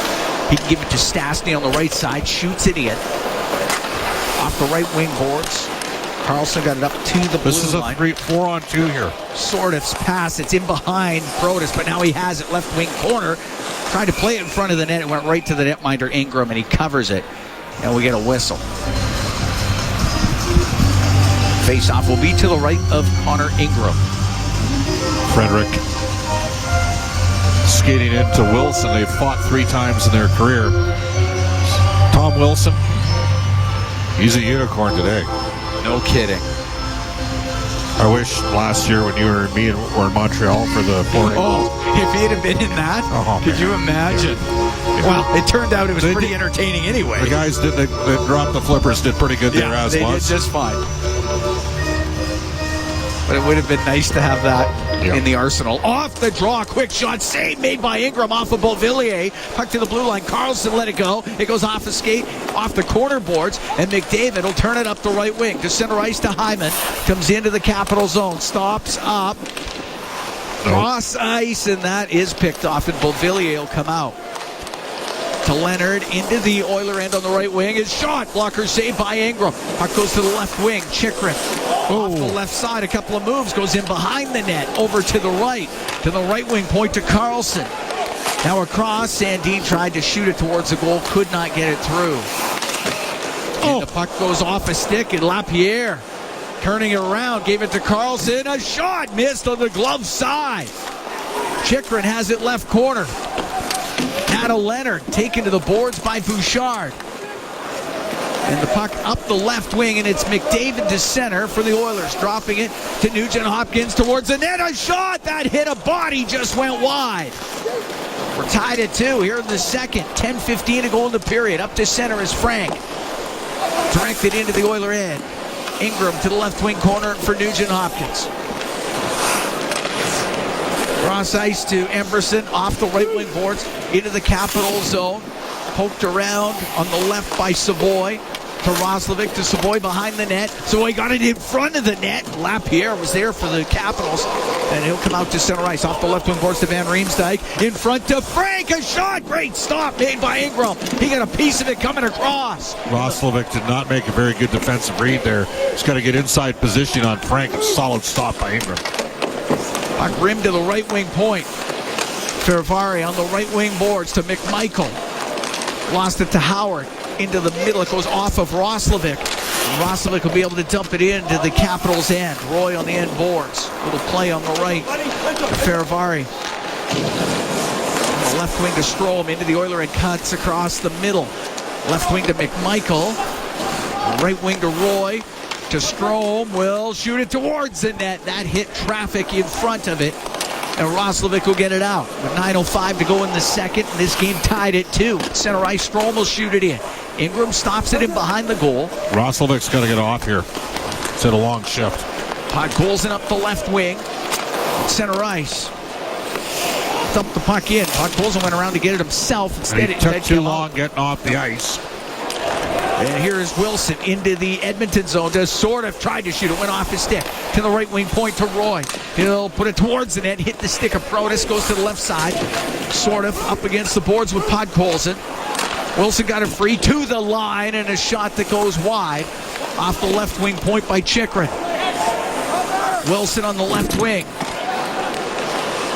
He can give it to Stastny on the right side, shoots it in. Off the right wing boards. Carlson got it up to the blue line. This is a 4-on-2 here. Sortif's pass, it's in behind Protas, but now he has it left wing corner. Tried to play it in front of the net. It went right to the netminder Ingram, and he covers it. And we get a whistle. Face-off will be to the right of Connor Ingram. Frederick skating into Wilson. They've fought 3 times in their career. Tom Wilson, he's a unicorn today. No kidding. I wish last year when you were me and were in Montreal for the Florida. Oh, if he'd have been in that, could you imagine? Yeah. Well, it turned out it was pretty entertaining anyway. The guys that dropped the flippers did pretty good there as well. They did just fine. But it would have been nice to have that in the arsenal. Off the draw, quick shot, save made by Ingram off of Beauvillier. Puck to the blue line. Carlson let it go. It goes off the skate, off the corner boards, and McDavid will turn it up the right wing. To center ice to Hyman. Comes into the Capital zone. Stops up. Cross ice, and that is picked off, and Beauvillier will come out. To Leonard, into the Oiler end on the right wing. His shot, blocker saved by Ingram. Puck goes to the left wing. Chychrun off the left side, a couple of moves, goes in behind the net, over to the right wing point to Carlson. Now across, Sandin tried to shoot it towards the goal, could not get it through. And the puck goes off a stick, and Lapierre turning it around, gave it to Carlson. A shot missed on the glove side. Chychrun has it left corner. Now to Leonard, taken to the boards by Bouchard. And the puck up the left wing, and it's McDavid to center for the Oilers. Dropping it to Nugent-Hopkins towards the net. A shot that hit a body, just went wide. We're tied at 2 here in the second. 10:15 to go in the period. Up to center is Frank. Directed into the Oiler end. Ingram to the left wing corner for Nugent-Hopkins. Cross ice to Emberson, off the right wing boards, into the Capital zone. Poked around on the left by Savoy. To Roslovic, to Savoy behind the net. Savoy got it in front of the net. Lapierre was there for the Capitals. And he'll come out to center ice. Off the left wing boards to Van Riemsdyk. In front to Frank. A shot. Great stop made by Ingram. He got a piece of it coming across. Roslovic did not make a very good defensive read there. He's got to get inside position on Frank. A solid stop by Ingram. Puck rim to the right wing point. Ferravari on the right wing boards to McMichael. Lost it to Howard. Into the middle. It goes off of Roslovic. Roslovic will be able to dump it into the Capitals' end. Roy on the end boards. Little play on the right. Ferravari. On the left wing to Strome. Into the Oiler and cuts across the middle. Left wing to McMichael. Right wing to Roy. To Strome. Will shoot it towards the net. That hit traffic in front of it. And Roslovic will get it out. With 9:05 to go in the second, and this game tied at 2. Center ice, Strome will shoot it in. Ingram stops it in behind the goal. Roslovic's got to get off here. It's at a long shift. Puck Golson up the left wing. Center ice. Dumped the puck in. Puck Golson went around to get it himself. Instead, it took too long getting off the ice. And here is Wilson into the Edmonton zone. Does sort of tried to shoot it. Went off his stick. To the right wing point to Roy. He'll put it towards the net. Hit the stick of Protas. Goes to the left side. Sort of up against the boards with Podkolzin. Wilson got it free to the line. And a shot that goes wide. Off the left wing point by Chychrun. Wilson on the left wing.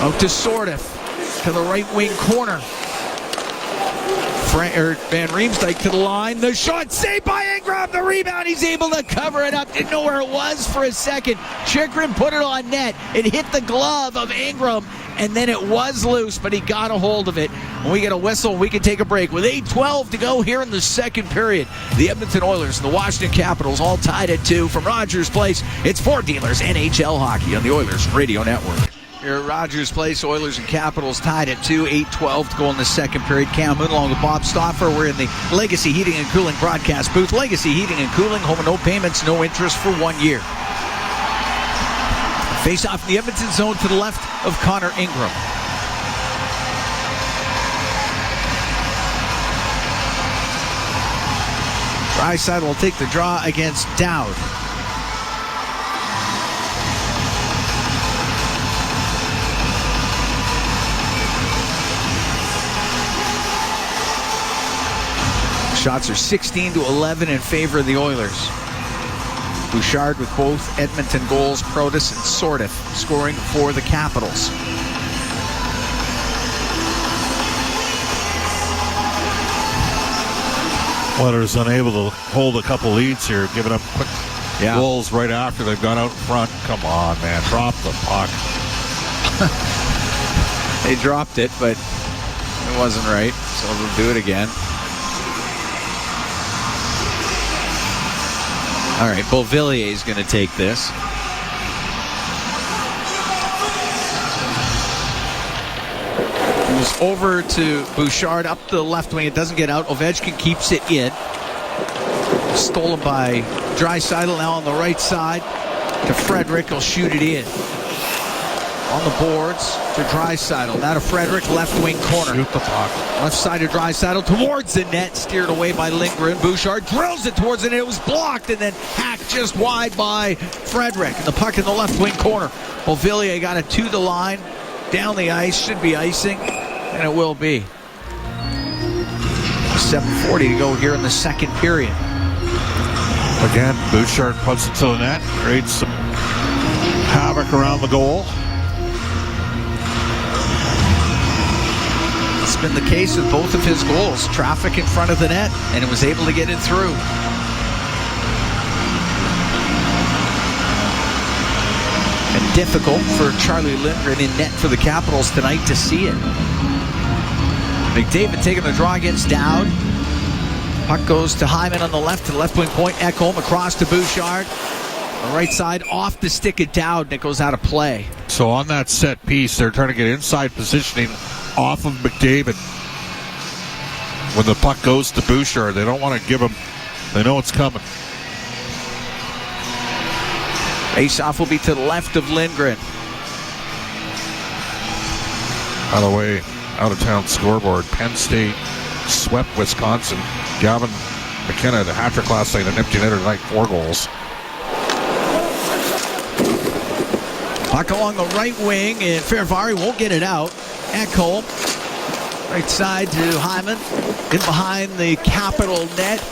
Out to Sortif. To the right wing corner. Van Riemsdyk to the line. The shot saved by Ingram. The rebound. He's able to cover it up. Didn't know where it was for a second. Chychrun put it on net. It hit the glove of Ingram. And then it was loose, but he got a hold of it. When we get a whistle, we can take a break. With 8:12 to go here in the second period, the Edmonton Oilers and the Washington Capitals all tied at 2 from Rogers Place. It's For Dealers NHL Hockey on the Oilers Radio Network. Here at Rogers Place, Oilers and Capitals tied at 2, 8:12 to go in the second period. Cam Moon along with Bob Stauffer. We're in the Legacy Heating and Cooling broadcast booth. Legacy Heating and Cooling, home and no payments, no interest for 1 year. Face off in the Edmonton zone to the left of Connor Ingram. Draisaitl will take the draw against Dowd. Shots are 16-11 in favor of the Oilers. Bouchard with both Edmonton goals, Protas and Sortif scoring for the Capitals. Oilers unable to hold a couple leads here, giving up quick goals right after they've gone out in front. Come on, man, drop the puck. They dropped it, but it wasn't right, so they'll do it again. All right, Beauvillier is going to take this. It was over to Bouchard up the left wing. It doesn't get out. Ovechkin keeps it in. Stolen by Draisaitl now on the right side to Frederick. He'll shoot it in. On the boards to Draisaitl. Now to Frederick, left wing corner. Shoot the puck. Left side of Draisaitl towards the net. Steered away by Lindgren. Bouchard drills it towards the net. It was blocked and then hacked just wide by Frederick. And the puck in the left wing corner. Beauvillier got it to the line. Down the ice. Should be icing. And it will be. 7:40 to go here in the second period. Again, Bouchard puts it to the net. Creates some havoc around the goal. It's been the case with both of his goals. Traffic in front of the net, and it was able to get it through. And difficult for Charlie Lindgren in net for the Capitals tonight to see it. McDavid taking the draw against Dowd. Puck goes to Hyman on the left, to the left wing point. Ekholm across to Bouchard. On the right side, off the stick of Dowd, and it goes out of play. So on that set piece, they're trying to get inside positioning off of McDavid. When the puck goes to Bouchard, they don't want to give him, they know it's coming. Face-off will be to the left of Lindgren. By the way, out-of-town scoreboard, Penn State swept Wisconsin. Gavin McKenna, the hat-trick last night, an empty netter tonight, 4 goals. Puck along the right wing, and Ferravari won't get it out. Ekholm, right side to Hyman, in behind the Capital net.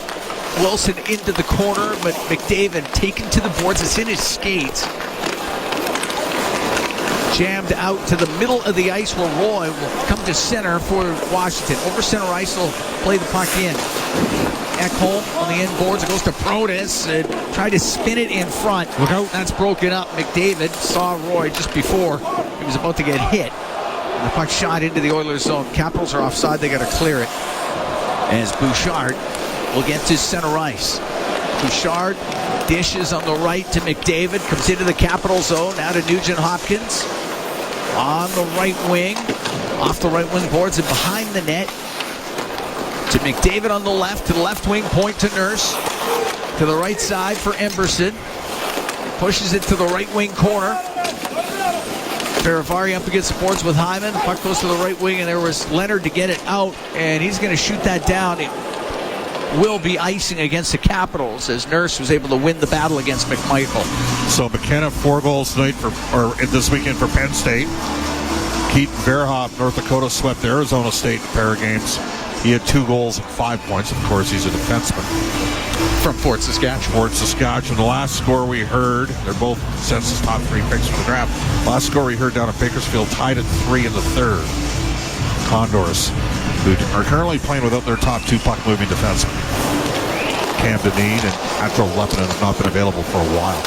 Wilson into the corner, but McDavid taken to the boards. It's in his skates. Jammed out to the middle of the ice where Roy will come to center for Washington. Over center ice will play the puck in. Ekholm on the end boards. It goes to Protas and tried to spin it in front. Look out. That's broken up. McDavid saw Roy just before he was about to get hit. And the puck shot into the Oilers zone. Capitals are offside. They got to clear it. As Bouchard will get to center ice. Bouchard dishes on the right to McDavid. Comes into the Capital zone. Now to Nugent Hopkins. On the right wing. Off the right wing boards and behind the net. To McDavid on the left. To the left wing point to Nurse. To the right side for Emberson. Pushes it to the right wing corner. Ferravari up against the boards with Hyman. The puck goes to the right wing, and there was Leonard to get it out, and he's going to shoot that down. will be icing against the Capitals as Nurse was able to win the battle against McMichael. So McKenna 4 goals tonight this weekend for Penn State. Keaton Verhoff, North Dakota, swept Arizona State in a pair of games. He had 2 goals and 5 points. Of course, he's a defenseman. From Fort Saskatchewan. The last score we heard, they're both census top 3 picks for the draft. Last score we heard down in Bakersfield, tied at 3 in the third. Condors, who are currently playing without their top 2 puck-moving defensemen. Cam Deneen and Atro Leppinen have not been available for a while.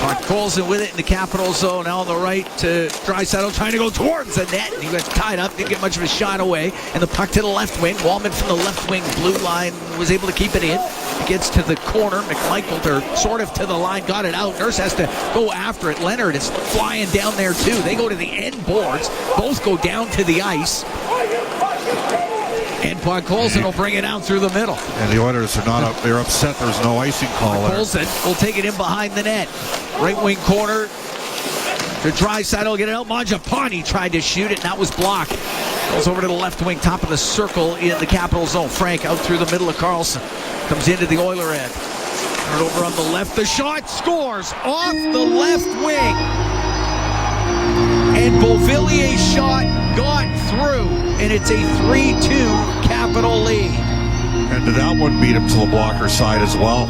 Mark Colson with it in the Capital zone. Now on the right to Draisaitl, trying to go towards the net. He got tied up, didn't get much of a shot away. And the puck to the left wing. Wallman from the left wing blue line was able to keep it in. It gets to the corner. McMichael, they're sort of to the line, got it out. Nurse has to go after it. Leonard is flying down there too. They go to the end boards. Both go down to the ice. And Colson will bring it out through the middle. And the Oilers are not up. They're upset there's no icing call there. Colson will take it in behind the net. Right wing corner to Draisaitl, get it out. Mangiapane tried to shoot it, and that was blocked. Goes over to the left wing, top of the circle in the Capital zone. Frank out through the middle of Carlson. Comes into the Oiler end. Turn over on the left. The shot scores off the left wing. And Beauvillier's shot got through, and it's a 3-2 Capital lead. And that one beat him to the blocker side as well.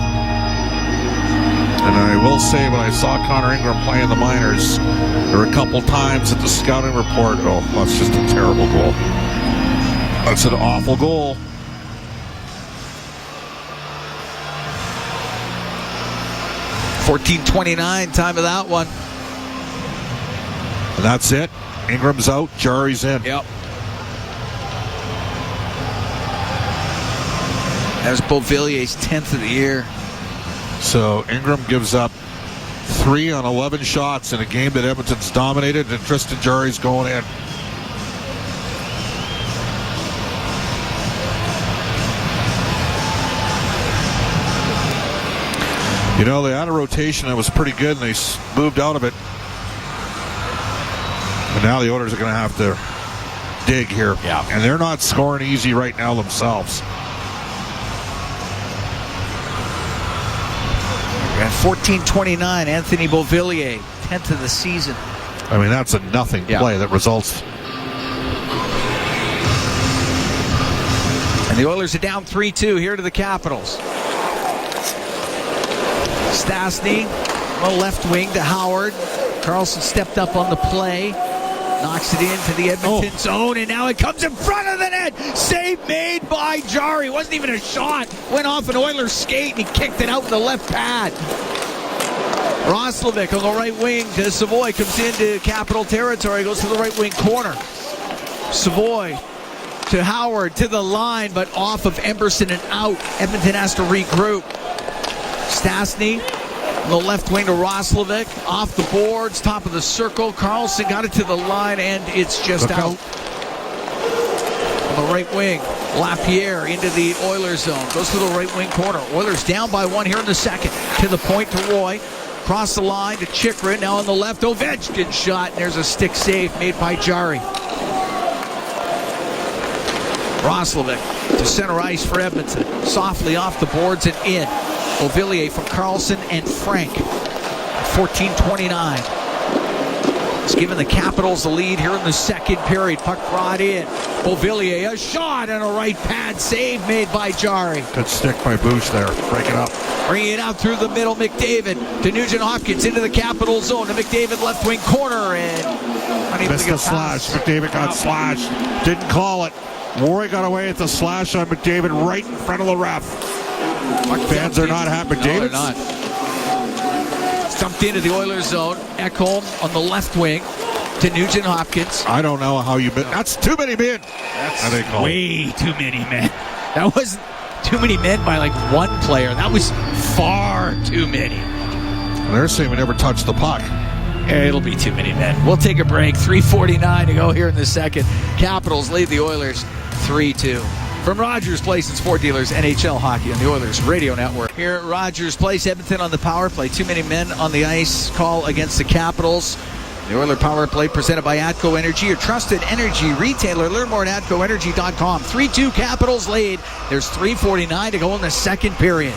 And I will say, when I saw Connor Ingram play in the minors, there were a couple times at the scouting report, that's just a terrible goal. That's an awful goal. .14:29, time of that one. And that's it. Ingram's out, Jarry's in. Yep. That was Beauvillier's 10th of the year. So Ingram gives up 3 on 11 shots in a game that Edmonton's dominated, and Tristan Jarry's going in. You know, they had a rotation that was pretty good, and they moved out of it. And now the Oilers are going to have to dig here. Yeah. And they're not scoring easy right now themselves. At 14:29, Anthony Beauvillier, 10th of the season. I mean, that's a nothing play that results. And the Oilers are down 3-2 here to the Capitals. Stastny on the left wing to Howard. Carlson stepped up on the play. Knocks it into the Edmonton zone, and now it comes in front of the net. Save made by Jarry. Wasn't even a shot. Went off an Oilers skate, and he kicked it out in the left pad. Roslovic on the right wing to Savoy. Comes into Capital territory. Goes to the right wing corner. Savoy to Howard to the line, but off of Emberson and out. Edmonton has to regroup. Stastny on the left wing to Roslovic, off the boards, top of the circle. Carlson got it to the line, and it's just out. On the right wing, Lapierre into the Oilers zone. Goes to the right wing corner. Oilers down by 1 here in the second. To the point to Roy. Across the line to Chikrin. Now on the left, Ovechkin shot, and there's a stick save made by Jarry. Roslovic to center ice for Edmonton. Softly off the boards and in. Beauvillier from Carlson and Frank. 14:29. It's given the Capitals the lead here in the second period. Puck brought in. Beauvillier, a shot and a right pad save made by Jarry. Good stick by Boosh there. Break it up. Bringing it out through the middle, McDavid to Nugent Hopkins into the Capital zone. To McDavid left wing corner, and missed the slash. McDavid got slashed. Didn't call it. Roy got away at the slash on McDavid right in front of the ref. Fans are not happy. No, they're not. Stumped into the Oilers zone. Ekholm on the left wing to Nugent Hopkins. I don't know how you... That's too many men. That's way too many men. That wasn't too many men by like one player. That was far too many. They're saying we never touched the puck. It'll be too many men. We'll take a break. 3:49 to go here in the second. Capitals lead the Oilers 3-2. From Rogers Place and Sport Dealers, NHL Hockey on the Oilers Radio Network. Here at Rogers Place, Edmonton on the power play. Too many men on the ice. Call against the Capitals. The Oiler Power Play presented by ATCO Energy, your trusted energy retailer. Learn more at ATCOenergy.com. 3-2 Capitals lead. There's 3:49 to go in the second period.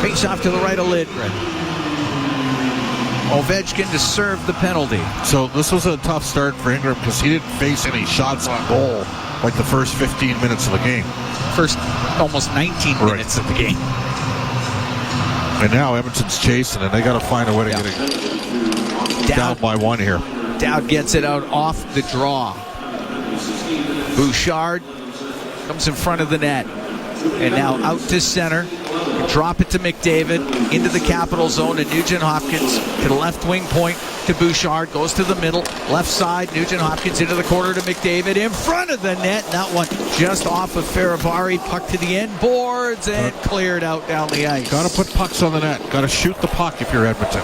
Face off to the right of Lindgren. Ovechkin to serve the penalty. So this was a tough start for Ingram because he didn't face any shots on goal like the first 15 minutes of the game. First almost 19 minutes of the game. And now Edmonton's chasing, and they got to find a way to get it down by one here. Dowd gets it out off the draw. Bouchard comes in front of the net. And now out to center. Drop it to McDavid into the Capital zone, and Nugent Hopkins to the left wing point to Bouchard, goes to the middle, left side, Nugent Hopkins into the corner to McDavid in front of the net. And that one just off of Faravari, puck to the end boards and cleared out down the ice. Got to put pucks on the net. Got to shoot the puck if you're Edmonton.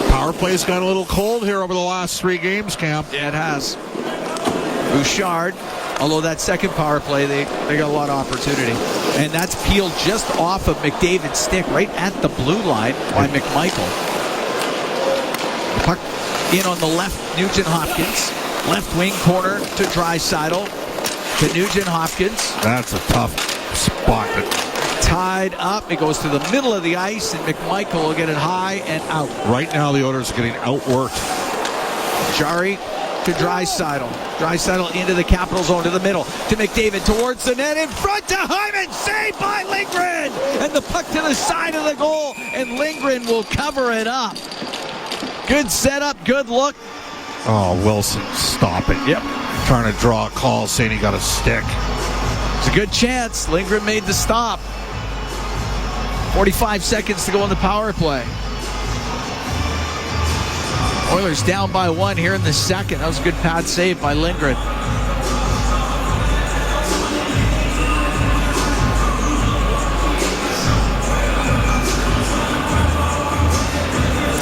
Power play's got a little cold here over the last 3 games, Cam. Yeah, it has. Bouchard, although that second power play, they got a lot of opportunity. And that's peeled just off of McDavid's stick, right at the blue line by McMichael. Puck in on the left, Nugent Hopkins. Left wing corner to Draisaitl. To Nugent Hopkins. That's a tough spot. Tied up. It goes to the middle of the ice, and McMichael will get it high and out. Right now, the Oilers are getting outworked. Jari to Draisaitl. Draisaitl into the Capital zone to the middle. To McDavid towards the net in front to Hyman. Saved by Lindgren. And the puck to the side of the goal. And Lindgren will cover it up. Good setup. Good look. Oh, Wilson, stop it. Yep. Trying to draw a call saying he got a stick. It's a good chance. Lindgren made the stop. 45 seconds to go on the power play. Oilers down by 1 here in the second. That was a good pad save by Lindgren.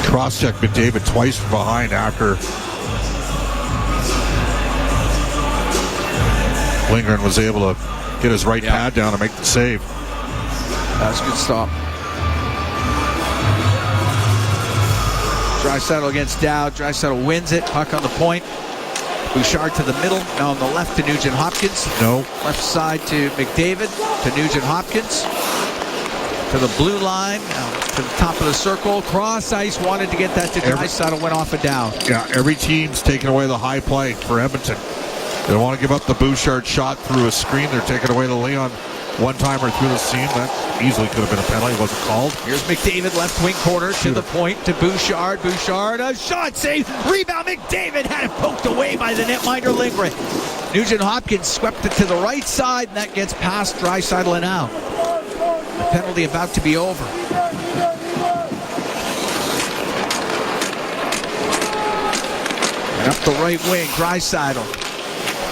Cross-check McDavid twice from behind after Lindgren was able to get his right pad down and make the save. That's a good stop. Draisaitl against Dowd. Draisaitl wins it. Puck on the point. Bouchard to the middle. Now on the left to Nugent Hopkins. No. Left side to McDavid. To Nugent Hopkins. To the blue line. Now to the top of the circle. Cross ice. Wanted to get that to Draisaitl. Went off a down. Yeah, every team's taking away the high play for Edmonton. They don't want to give up the Bouchard shot through a screen. They're taking away the Leon one-timer through the seam. That easily could have been a penalty. It wasn't called. Here's McDavid, left wing corner to the point to Bouchard. Bouchard, a shot save. Rebound. McDavid had it poked away by the netminder Lindgren. Nugent Hopkins swept it to the right side, and that gets past Draisaitl and out. The penalty about to be over. And up the right wing, Draisaitl.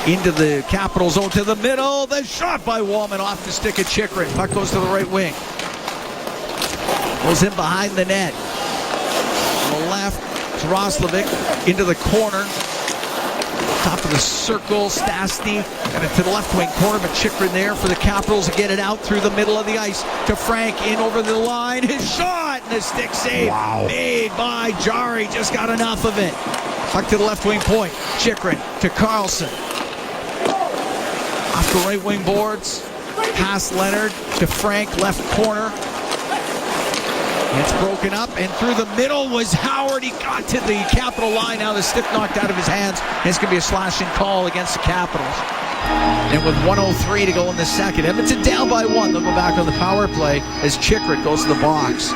Into the Capital zone to the middle. The shot by Wallman off the stick of Chychrun. Puck goes to the right wing. Goes in behind the net. On the left, it's Roslovic into the corner. Top of the circle, Stastny. And to the left wing corner, but Chychrun there for the Capitals to get it out through the middle of the ice to Frank in over the line. His shot and the stick save made by Jari. Just got enough of it. Puck to the left wing point. Chychrun to Carlson. Off the right wing boards. Past Leonard to Frank, left corner. It's broken up, and through the middle was Howard. He got to the Capital line. Now the stick knocked out of his hands. It's going to be a slashing call against the Capitals. And with 1:03 to go in the second, Edmonton down by 1. They'll go back on the power play as Chychrun goes to the box.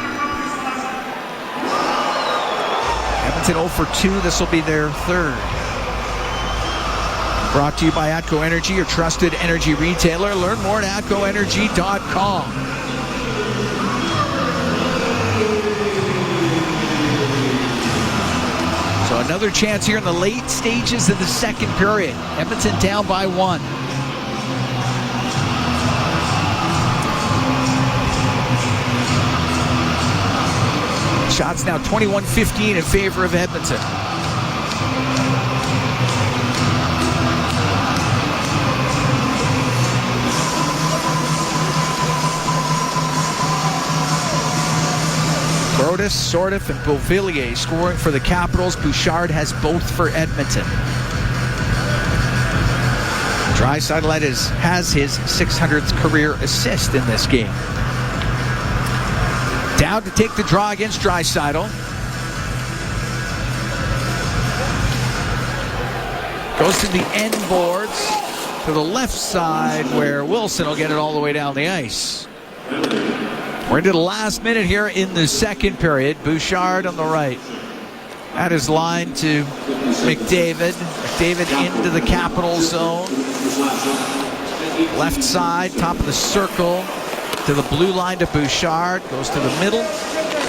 Edmonton 0 for 2. This will be their third. Brought to you by ATCO Energy, your trusted energy retailer. Learn more at ATCOenergy.com. So another chance here in the late stages of the second period. Edmonton down by 1. Shots now 21-15 in favor of Edmonton. Throw Fortis, Sortif, and Beauvillier scoring for the Capitals. Bouchard has both for Edmonton. Draisaitl has his 600th career assist in this game. Down to take the draw against Draisaitl. Goes to the end boards to the left side where Wilson will get it all the way down the ice. We're into the last minute here in the second period. Bouchard on the right. At his line to McDavid. McDavid into the Capital zone. Left side, top of the circle to the blue line to Bouchard. Goes to the middle.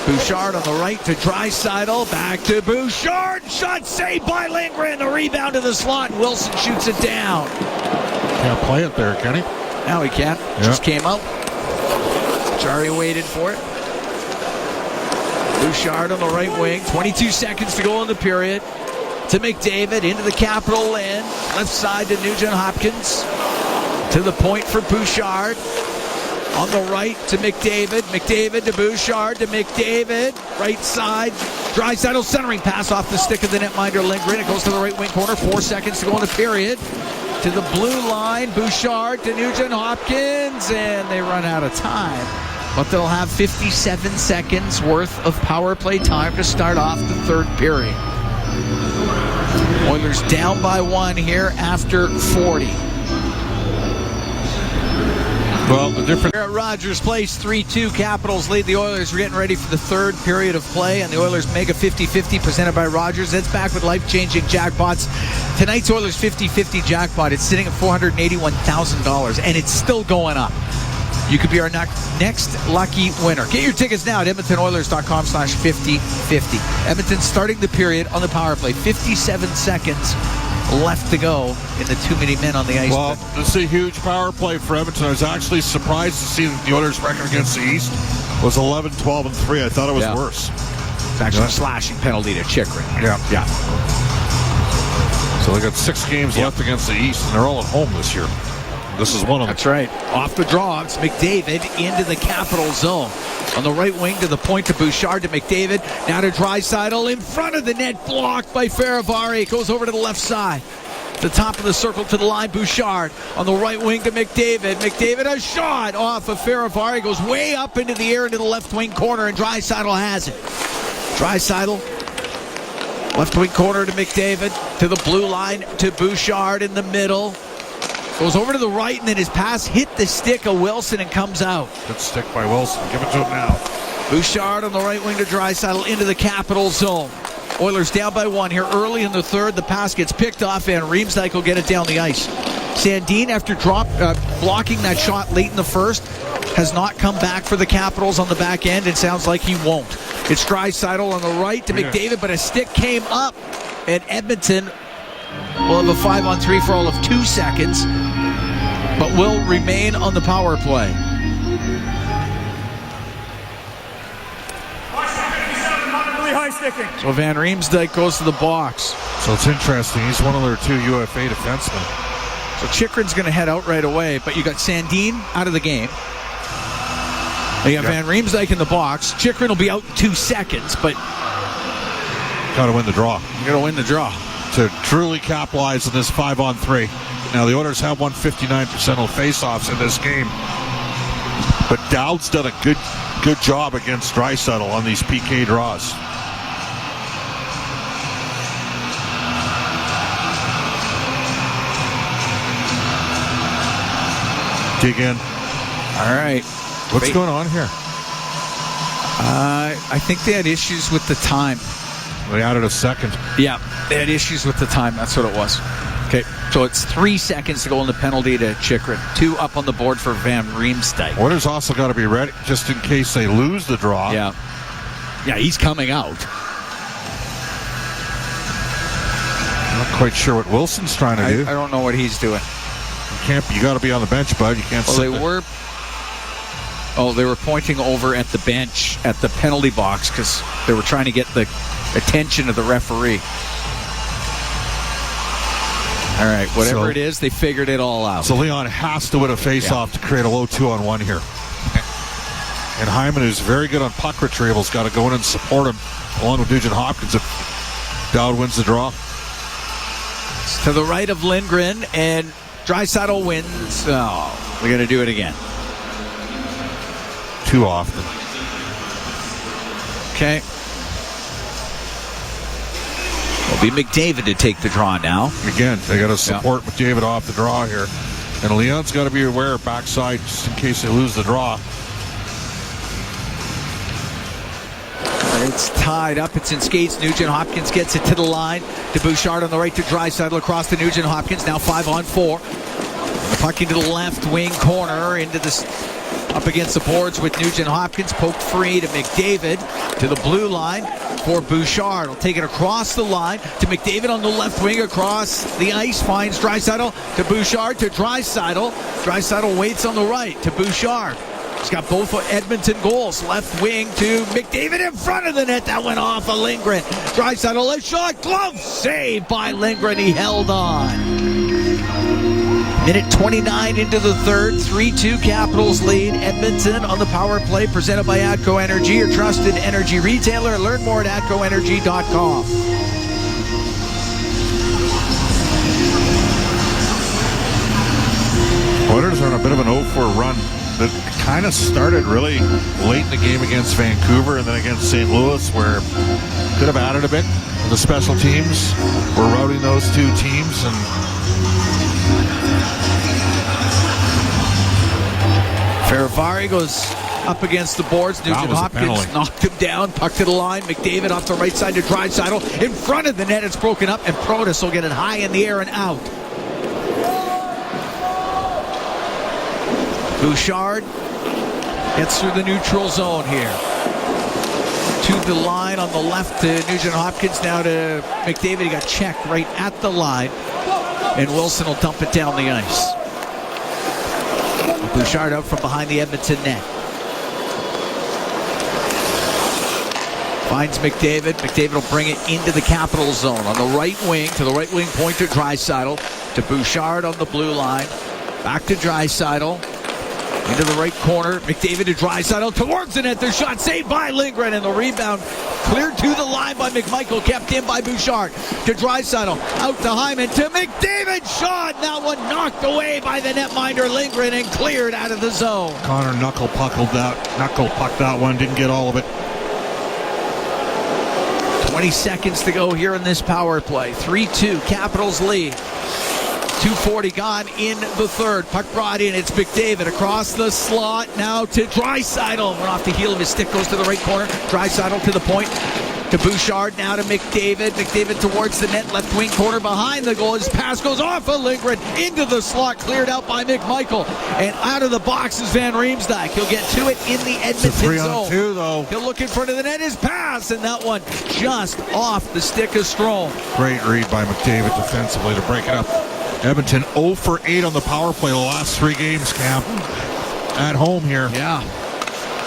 Bouchard on the right to Draisaitl. Back to Bouchard. Shot saved by Lindgren. The rebound to the slot. Wilson shoots it down. Can't play it there, can he? Now he can. Yeah. Just came out. Jari waited for it. Bouchard on the right wing. 22 seconds to go in the period. To McDavid into the Capital end. Left side to Nugent-Hopkins. To the point for Bouchard. On the right to McDavid. McDavid to Bouchard to McDavid. Right side. Draisaitl centering pass off the stick of the netminder Lindgren. It goes to the right wing corner. 4 seconds to go in the period. To the blue line. Bouchard to Nugent-Hopkins. And they run out of time. But they'll have 57 seconds worth of power play time to start off the third period. Oilers down by 1 here after 40. Well, the difference... Here at Rogers Place, 3-2. Capitals lead the Oilers. We're getting ready for the third period of play, and the Oilers Mega 50-50 presented by Rogers. It's back with life-changing jackpots. Tonight's Oilers 50-50 jackpot, it's sitting at $481,000, and it's still going up. You could be our next lucky winner. Get your tickets now at EdmontonOilers.com/50-50. Edmonton starting the period on the power play. 57 seconds left to go in the too many men on the ice. Well, this is a huge power play for Edmonton. I was actually surprised to see that the Oilers' record against the East was 11-12-3. I thought it was worse. It's actually a slashing penalty to Chychrun. Yeah. So they got 6 games left against the East, and they're all at home this year. This is one of them. That's right. Off the draw, it's McDavid into the Capital zone. On the right wing to the point to Bouchard to McDavid. Now to Draisaitl in front of the net, blocked by Faravari. It goes over to the left side. The top of the circle to the line, Bouchard. On the right wing to McDavid. McDavid, a shot off of Faravari. Goes way up into the air into the left wing corner, and Draisaitl has it. Draisaitl, left wing corner to McDavid. To the blue line to Bouchard in the middle. Goes over to the right, and then his pass hit the stick of Wilson and comes out. Good stick by Wilson. Give it to him now. Bouchard on the right wing to Draisaitl into the Capital zone. Oilers down by 1 here early in the third. The pass gets picked off, and Riemsdyk will get it down the ice. Sandin, after blocking that shot late in the first, has not come back for the Capitals on the back end. It sounds like he won't. It's Draisaitl on the right to McDavid, but a stick came up, and Edmonton will have a 5-on-3 for all of 2 seconds, but will remain on the power play. Really high sticking. So Van Riemsdyk goes to the box. So it's interesting. He's one of their 2 UFA defensemen. So Chychrun's going to head out right away, but you got Sandin out of the game. You got Van Riemsdyk in the box. Chychrun will be out in 2 seconds, but Got to win the draw. you got to win the draw To truly capitalize on this 5-on-3. Now, the Oilers have won 59% of faceoffs in this game. But Dowd's done a good job against Draisaitl on these PK draws. Dig in. All right. What's going on here? I think they had issues with the time. They added a second. Yeah, they had issues with the time. That's what it was. Okay, so it's 3 seconds to go in the penalty to Chychrun. 2 up on the board for Van Riemsdyk. Oilers also got to be ready just in case they lose the draw. Yeah, he's coming out. I'm not quite sure what Wilson's trying to do. I don't know what he's doing. You got to be on the bench, bud. You can't sit there. They were pointing over at the bench at the penalty box because they were trying to get the attention of the referee. All right, whatever it is, they figured it all out. So Leon has to win a face-off to create a low 2-on-1 here. And Hyman, who's very good on puck retrieval, has got to go in and support him, along with Nugent Hopkins if Dowd wins the draw. To the right of Lindgren, and Draisaitl wins. Oh, we're going to do it again. Too often. Okay. It'll be McDavid to take the draw now. Again, they got to support McDavid off the draw here. And Leon's got to be aware of backside just in case they lose the draw. It's tied up. It's in skates. Nugent Hopkins gets it to the line. To Bouchard on the right to Draisaitl across to Nugent Hopkins. Now 5-on-4. The puck into the left wing corner. Into this up against the boards with Nugent Hopkins. Poked free to McDavid. To the blue line for Bouchard. Will take it across the line to McDavid on the left wing across the ice. Finds Draisaitl to Bouchard to Draisaitl. Draisaitl waits on the right to Bouchard. He's got both Edmonton goals. Left wing to McDavid in front of the net. That went off of Lindgren. Draisaitl, a shot. Glove save by Lindgren. He held on. Minute 29 into the third. 3-2 Capitals lead. Edmonton on the power play. Presented by ATCO Energy, your trusted energy retailer. Learn more at atcoenergy.com. Oilers are on a bit of an 0-4 run that kind of started really late in the game against Vancouver and then against St. Louis, where could have added a bit. The special teams were routing those two teams, and Ferravari goes up against the boards. Nugent Hopkins knocked him down. Puck to the line. McDavid off the right side to Draisaitl. In front of the net, it's broken up, and Protas will get it high in the air and out. Bouchard gets through the neutral zone here. To the line on the left to Nugent Hopkins. Now to McDavid. He got checked right at the line. And Wilson will dump it down the ice. Bouchard out from behind the Edmonton net. Finds McDavid. McDavid will bring it into the Capital zone. On the right wing, to the right wing point to Draisaitl. To Bouchard on the blue line. Back to Draisaitl. Into the right corner. McDavid to Draisaitl. Towards the net. The shot saved by Lindgren. And the rebound cleared to the line by McMichael. Kept in by Bouchard. To Draisaitl. Out to Hyman. To McDavid. Shot. That one knocked away by the netminder Lindgren and cleared out of the zone. Connor knuckle pucked that one. Didn't get all of it. 20 seconds to go here in this power play. 3-2. Capitals lead. 2:40 gone in the third. Puck brought in. It's McDavid across the slot. Now to Draisaitl. Went off the heel of his stick. Goes to the right corner. Draisaitl to the point. To Bouchard. Now to McDavid. McDavid towards the net. Left wing corner behind the goal. His pass goes off of Lindgren. Into the slot. Cleared out by McMichael. And out of the box is Van Riemsdyk. He'll get to it in the Edmonton zone. 3-on-2 though. He'll look in front of the net. His pass. And that one just off the stick of Strome. Great read by McDavid defensively to break it up. Edmonton 0-for-8 on the power play the last three games, Cam. At home here. Yeah.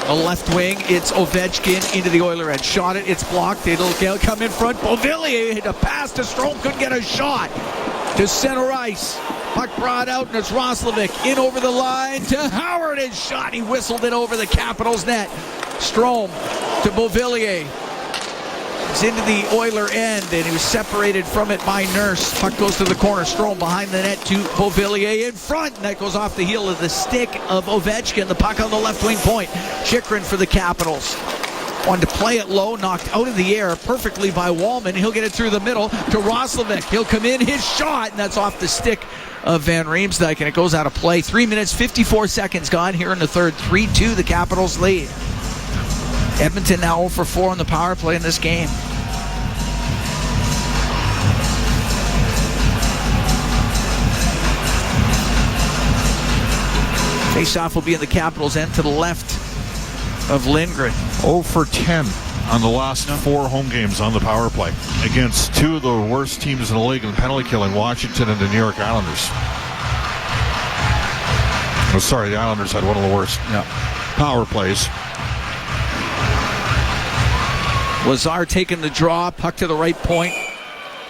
The left wing, it's Ovechkin into the Oiler end. Shot it, it's blocked. It'll come in front. Beauvillier hit a pass to Strome, couldn't get a shot. To center ice. Puck brought out, and it's Roslovic in over the line to Howard. His shot, he whistled it over the Capitals net. Strome to Beauvillier. Into the Oiler end, and he was separated from it by Nurse. Puck goes to the corner. Strome behind the net to Beauvillier in front, and that goes off the heel of the stick of Ovechkin. The puck on the left wing point. Chychrun for the Capitals. Wanted to play it low, knocked out of the air perfectly by Wallman. He'll get it through the middle to Roslovic. He'll come in, his shot, and that's off the stick of Van Riemsdyk, and it goes out of play. 3 minutes, 54 seconds gone here in the third. 3-2, the Capitals lead. Edmonton now 0-for-4 on the power play in this game. Face-off will be in the Capitals' end to the left of Lindgren. 0-for-10 on the last four home games on the power play against two of the worst teams in the league in penalty killing, Washington and the New York Islanders. Oh, sorry, the Islanders had one of the worst power plays. Lazar taking the draw, puck to the right point.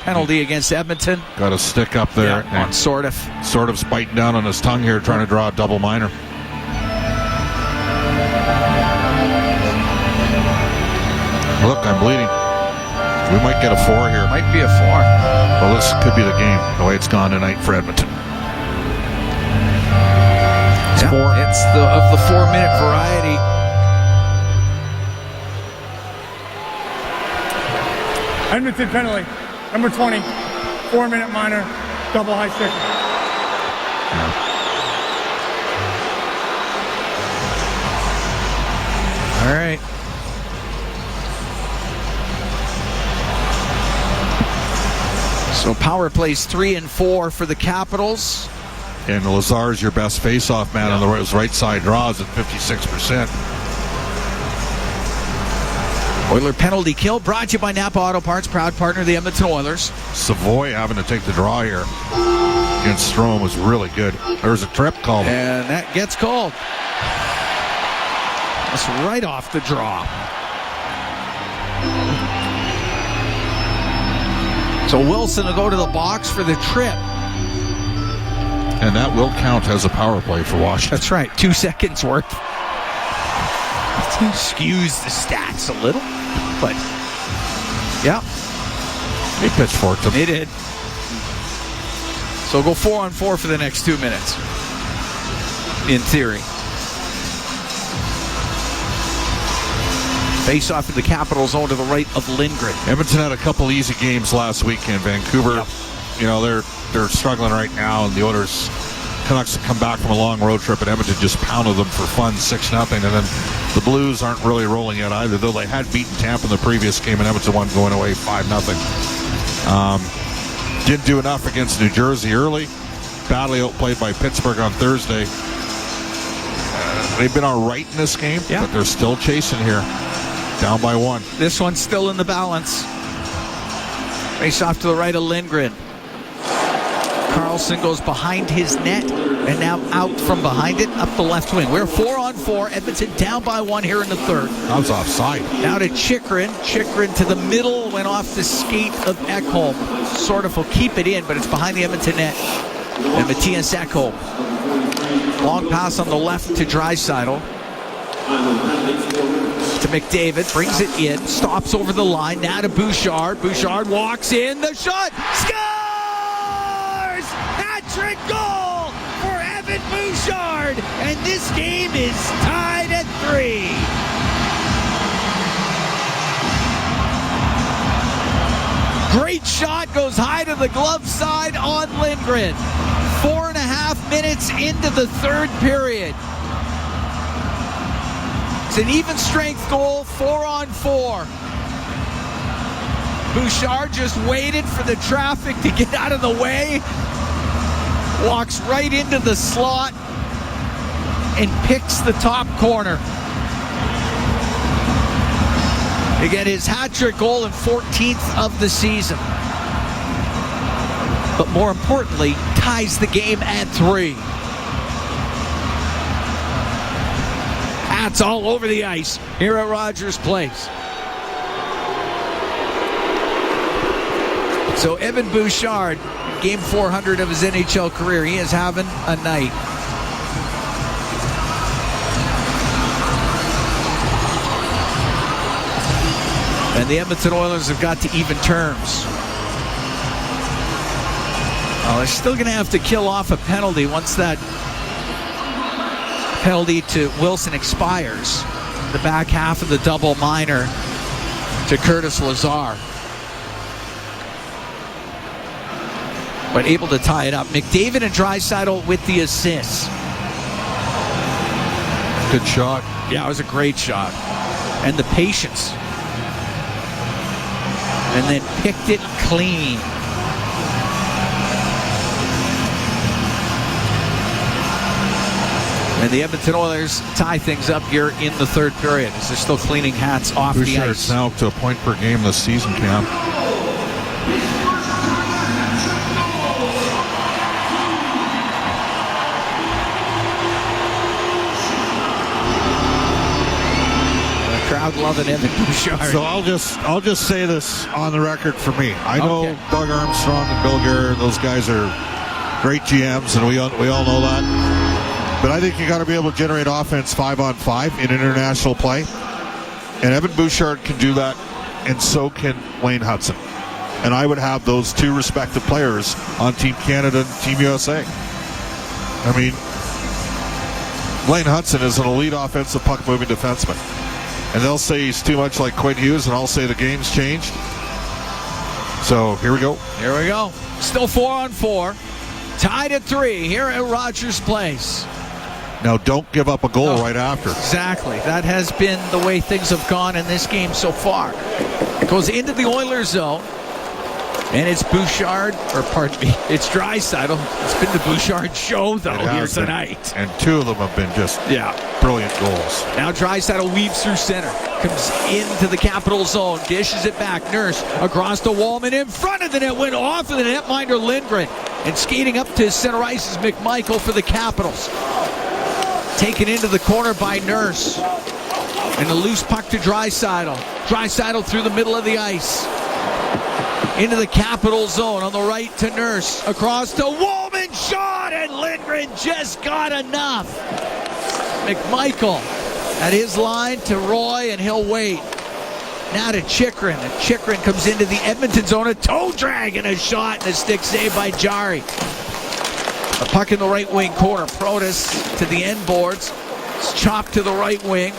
Penalty against Edmonton. Got a stick up there. Yeah, on Sordov. Sordov's biting down on his tongue here, trying to draw a double minor. Look, I'm bleeding. We might get a 4 here. Might be a 4. Well, this could be the game, the way it's gone tonight for Edmonton. It's 4. It's of the 4-minute variety. Edmonton penalty. Number 20. 4-minute minor. Double high stick. All right. So power plays 3 and 4 for the Capitals. And Lazar's your best face-off man on the right side draws at 56%. Oiler penalty kill brought to you by Napa Auto Parts, proud partner of the Edmonton Oilers. Savoy having to take the draw here against Strome was really good. There's a trip called. And that gets called. That's right off the draw. So Wilson will go to the box for the trip. And that will count as a power play for Washington. That's right, 2 seconds worth. Skews the stats a little, but yeah. He pitchforked him. He did. So go 4 on 4 for the next 2 minutes, in theory. Face off in the Capitals zone to the right of Lindgren. Edmonton had a couple easy games last weekend. Vancouver, you know, they're struggling right now, and the Oilers, Canucks have come back from a long road trip, and Edmonton just pounded them for fun, 6-0. And then the Blues aren't really rolling yet either, though they had beaten Tampa in the previous game, and Edmonton won going away 5-0. Didn't do enough against New Jersey early. Badly outplayed by Pittsburgh on Thursday. They've been all right in this game, but they're still chasing here. Down by 1. This one's still in the balance. Face off to the right of Lindgren. Carlson goes behind his net and now out from behind it up the left wing. We're 4 on 4. Edmonton down by 1 here in the third. That was offside. Now to Chychrun. Chychrun to the middle, went off the skate of Ekholm. Sort of will keep it in, but it's behind the Edmonton net. And Matthias Ekholm. Long pass on the left to Draisaitl. To McDavid, brings it in, stops over the line, now to Bouchard. Bouchard walks in, the shot, scores! Hat-trick goal for Evan Bouchard, and this game is tied at 3. Great shot, goes high to the glove side on Lindgren. 4.5 minutes into the third period. It's an even strength goal, 4 on 4. Bouchard just waited for the traffic to get out of the way. Walks right into the slot and picks the top corner. To get his hat-trick goal and 14th of the season. But more importantly, ties the game at 3. Hats all over the ice here at Rogers Place. So Evan Bouchard, game 400 of his NHL career, he is having a night. And the Edmonton Oilers have got to even terms. Well, they're still going to have to kill off a penalty once that penalty to Wilson expires. The back half of the double minor to Curtis Lazar. But able to tie it up. McDavid and Draisaitl with the assists. Good shot. Yeah, it was a great shot. And the patience. And then picked it clean. And the Edmonton Oilers tie things up here in the third period as they're still cleaning hats off the ice. It's now up to a point per game this season, Cam. The crowd loving Evan Bouchard. So I'll just say this on the record for me. I know Doug Armstrong and Bill Guerin, those guys are great GMs, and we all know that. But I think you got to be able to generate offense 5-on-5 in international play. And Evan Bouchard can do that and so can Wayne Hudson. And I would have those two respective players on Team Canada and Team USA. I mean, Wayne Hudson is an elite offensive puck-moving defenseman. And they'll say he's too much like Quinn Hughes, and I'll say the game's changed. So here we go. Here we go. Still 4-on-4. Tied at 3 here at Rogers Place. Now don't give up a goal right after. Exactly. That has been the way things have gone in this game so far. It goes into the Oilers zone. And it's Bouchard, or pardon me, it's Draisaitl. It's been the Bouchard show, though, here tonight. And two of them have been just brilliant goals. Now Draisaitl weaves through center. Comes into the Capital zone. Dishes it back. Nurse across the Wallman in front of the net. Went off of the netminder Lindgren. And skating up to center ice is McMichael for the Capitals. Taken into the corner by Nurse. And a loose puck to Draisaitl. Draisaitl through the middle of the ice. Into the Capital zone on the right to Nurse. Across to Wallman. Shot, and Lindgren just got enough. McMichael at his line to Roy, and he'll wait. Now to Chychrun. And Chychrun comes into the Edmonton zone. A toe drag and a shot, and a stick save by Jari. A puck in the right wing corner. Protas to the end boards. It's chopped to the right wing.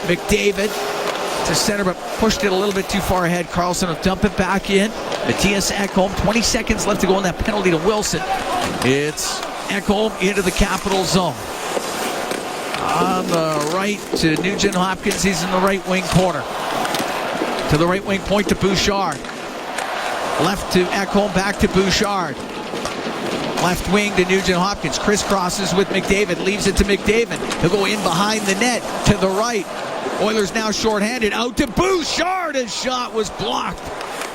McDavid to center, but pushed it a little bit too far ahead. Carlson will dump it back in. Matthias Ekholm, 20 seconds left to go on that penalty to Wilson. It's Ekholm into the Capital zone. On the right to Nugent Hopkins. He's in the right wing corner. To the right wing point to Bouchard. Left to Ekholm, back to Bouchard. Left wing to Nugent Hopkins. Crisscrosses with McDavid. Leaves it to McDavid. He'll go in behind the net to the right. Oilers now shorthanded. Out to Bouchard. His shot was blocked.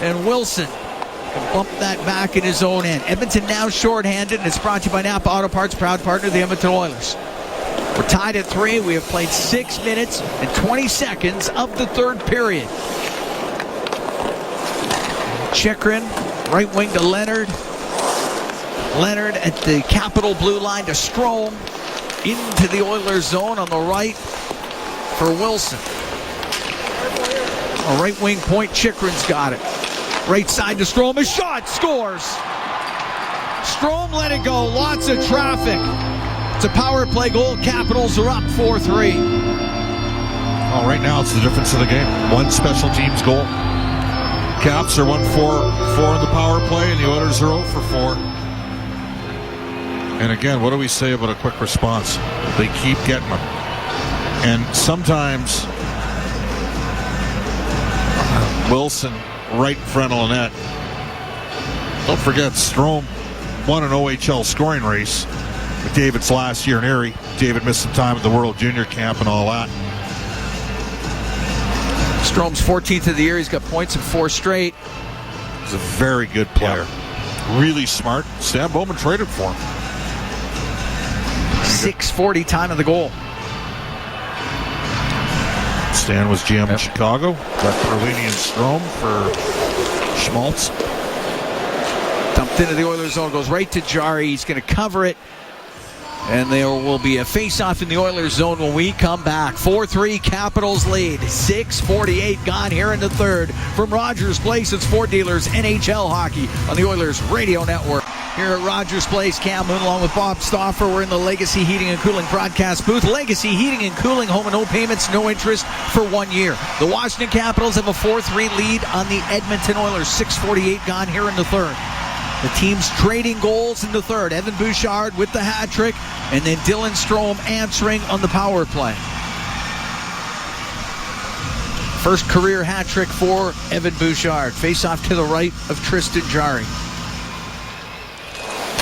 And Wilson can bump that back in his own end. Edmonton now shorthanded, and it's brought to you by Napa Auto Parts, proud partner of the Edmonton Oilers. We're tied at 3. We have played 6 minutes and 20 seconds of the third period. Chychrun, right wing to Leonard. Leonard at the Capital blue line to Strome. Into the Oilers zone on the right for Wilson. A right wing point, Chychrun's got it. Right side to Strome, a shot, scores. Strome let it go, lots of traffic. It's a power play goal. Capitals are up 4-3. Well, right now it's the difference of the game. One special teams goal. Caps are 1-4 in the power play, and the Oilers are 0 for 4. And again, what do we say about a quick response? They keep getting them. And sometimes Wilson right in front of the net. Don't forget, Strome won an OHL scoring race with David's last year in Erie. David missed some time at the World Junior Camp and all that. Strome's 14th of the year. He's got points in 4 straight. He's a very good player. Yeah. Really smart. Stan Bowman traded for him. 6:40 time of the goal. Stan was GM in Chicago. Got Perlini and Strome for Schmaltz. Dumped into the Oilers zone. Goes right to Jari. He's going to cover it. And there will be a face-off in the Oilers zone when we come back. 4-3 Capitals lead. 6:48 gone here in the third. From Rogers Place, it's Ford Dealers NHL Hockey on the Oilers Radio Network. Here at Rogers Place, Cam Moon along with Bob Stauffer. We're in the Legacy Heating and Cooling broadcast booth. Legacy Heating and Cooling, home and no payments, no interest for 1 year. The Washington Capitals have a 4-3 lead on the Edmonton Oilers. 6:48 gone here in the third. The team's trading goals in the third. Evan Bouchard with the hat trick, and then Dylan Strome answering on the power play. First career hat trick for Evan Bouchard. Face off to the right of Tristan Jarry.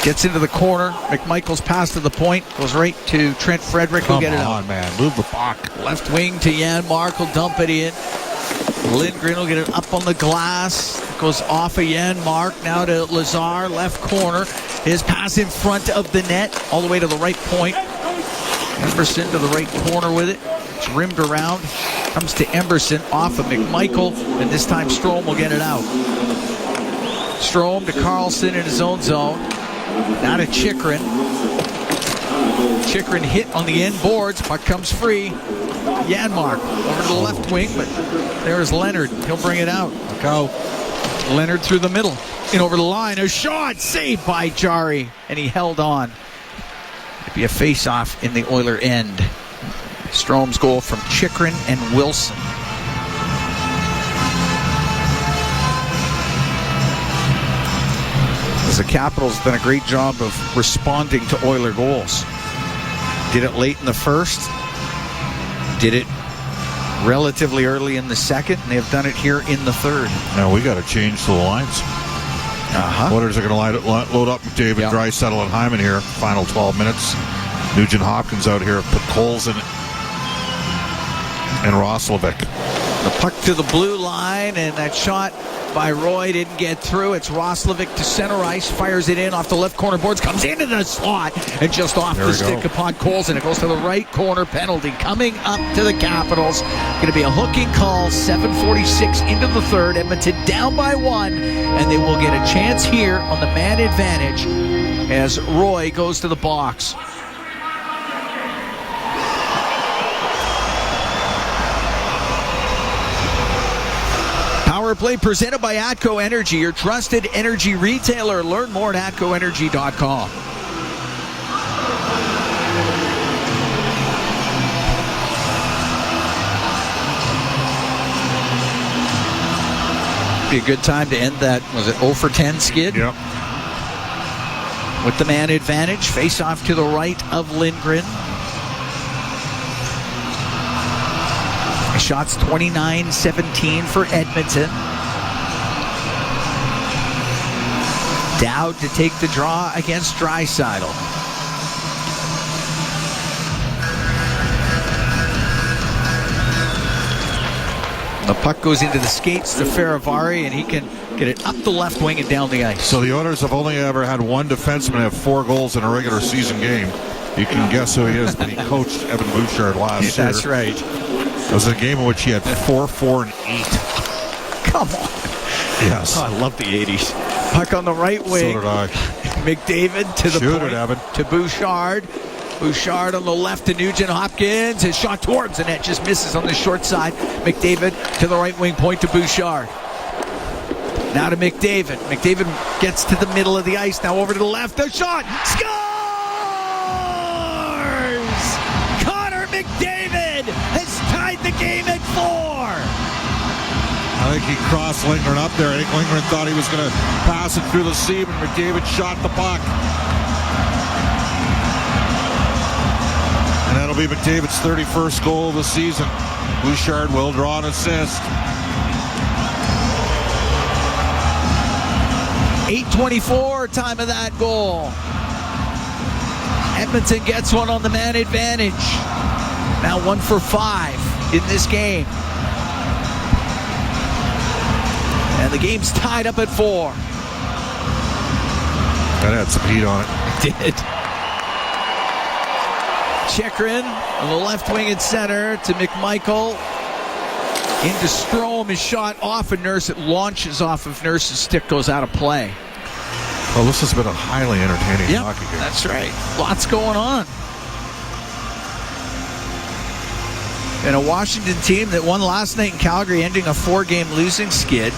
Gets into the corner. McMichael's pass to the point. Goes right to Trent Frederick. Who'll get it out. Come on, man. Move the puck. Left wing to Jan Mark. Will dump it in. Lindgren will get it up on the glass. Goes off of Jan Mark. Now to Lazar. Left corner. His pass in front of the net. All the way to the right point. Emberson to the right corner with it. It's rimmed around. Comes to Emberson. Off of McMichael. And this time Strome will get it out. Strome to Carlson in his own zone. Now to Chychrun. Chychrun hit on the end boards. Puck comes free. Janmark over to the left wing, but there's Leonard. He'll bring it out. Look out. Leonard through the middle. In over the line. A shot saved by Jari, and he held on. It'd be a face-off in the Oiler end. Strome's goal from Chychrun and Wilson. As the Capitals have done a great job of responding to Oiler goals. Did it late in the first. Did it relatively early in the second. And they have done it here in the third. Now we got to change the lines. Oilers are going to load up David, Draisaitl, and Hyman here. Final 12 minutes. Nugent Hopkins out here. Put Colson and Roslovic. The puck to the blue line, and that shot by Roy didn't get through. It's Roslovic to center ice, fires it in off the left corner boards, comes into the slot, and just off the stick upon Colson. It goes to the right corner. Penalty coming up to the Capitals. Going to be a hooking call. 7:46 into the third. Edmonton down by 1, and they will get a chance here on the man advantage as Roy goes to the box. Power play presented by ATCO Energy, your trusted energy retailer. Learn more at atcoenergy.com. Be a good time to end that. Was it 0 for 10 skid? Yep. With the man advantage, face off to the right of Lindgren. Shots 29-17 for Edmonton. Dowd to take the draw against Draisaitl. The puck goes into the skates to Faravari, and he can get it up the left wing and down the ice. So the Oilers have only ever had one defenseman have 4 goals in a regular season game. You can guess who he is, but he coached Evan Bouchard last year. That's right. It was a game in which he had 4, 4, and 8. Come on. Yes. Oh, I love the 80s. Puck on the right wing. So did I. McDavid to the Shoot point. it, Evan. To Bouchard. Bouchard on the left to Nugent Hopkins. His shot towards the net just misses on the short side. McDavid to the right wing point to Bouchard. Now to McDavid. McDavid gets to the middle of the ice. Now over to the left. The shot. Scores! Connor McDavid has tied the game at 4. I think he crossed Lindgren up there. I think Lindgren thought he was going to pass it through the seam, and McDavid shot the puck. And that'll be McDavid's 31st goal of the season. Bouchard will draw an assist. 8:24, time of that goal. Edmonton gets one on the man advantage. Now 1 for 5 in this game. And the game's tied up at 4. That had some heat on it. It did. Chychrun on the left wing and center to McMichael. Into Strome, is shot off of Nurse. It launches off of Nurse's stick, goes out of play. Well, this has been a highly entertaining hockey game. That's right. Lots going on. And a Washington team that won last night in Calgary, ending a 4-game losing skid,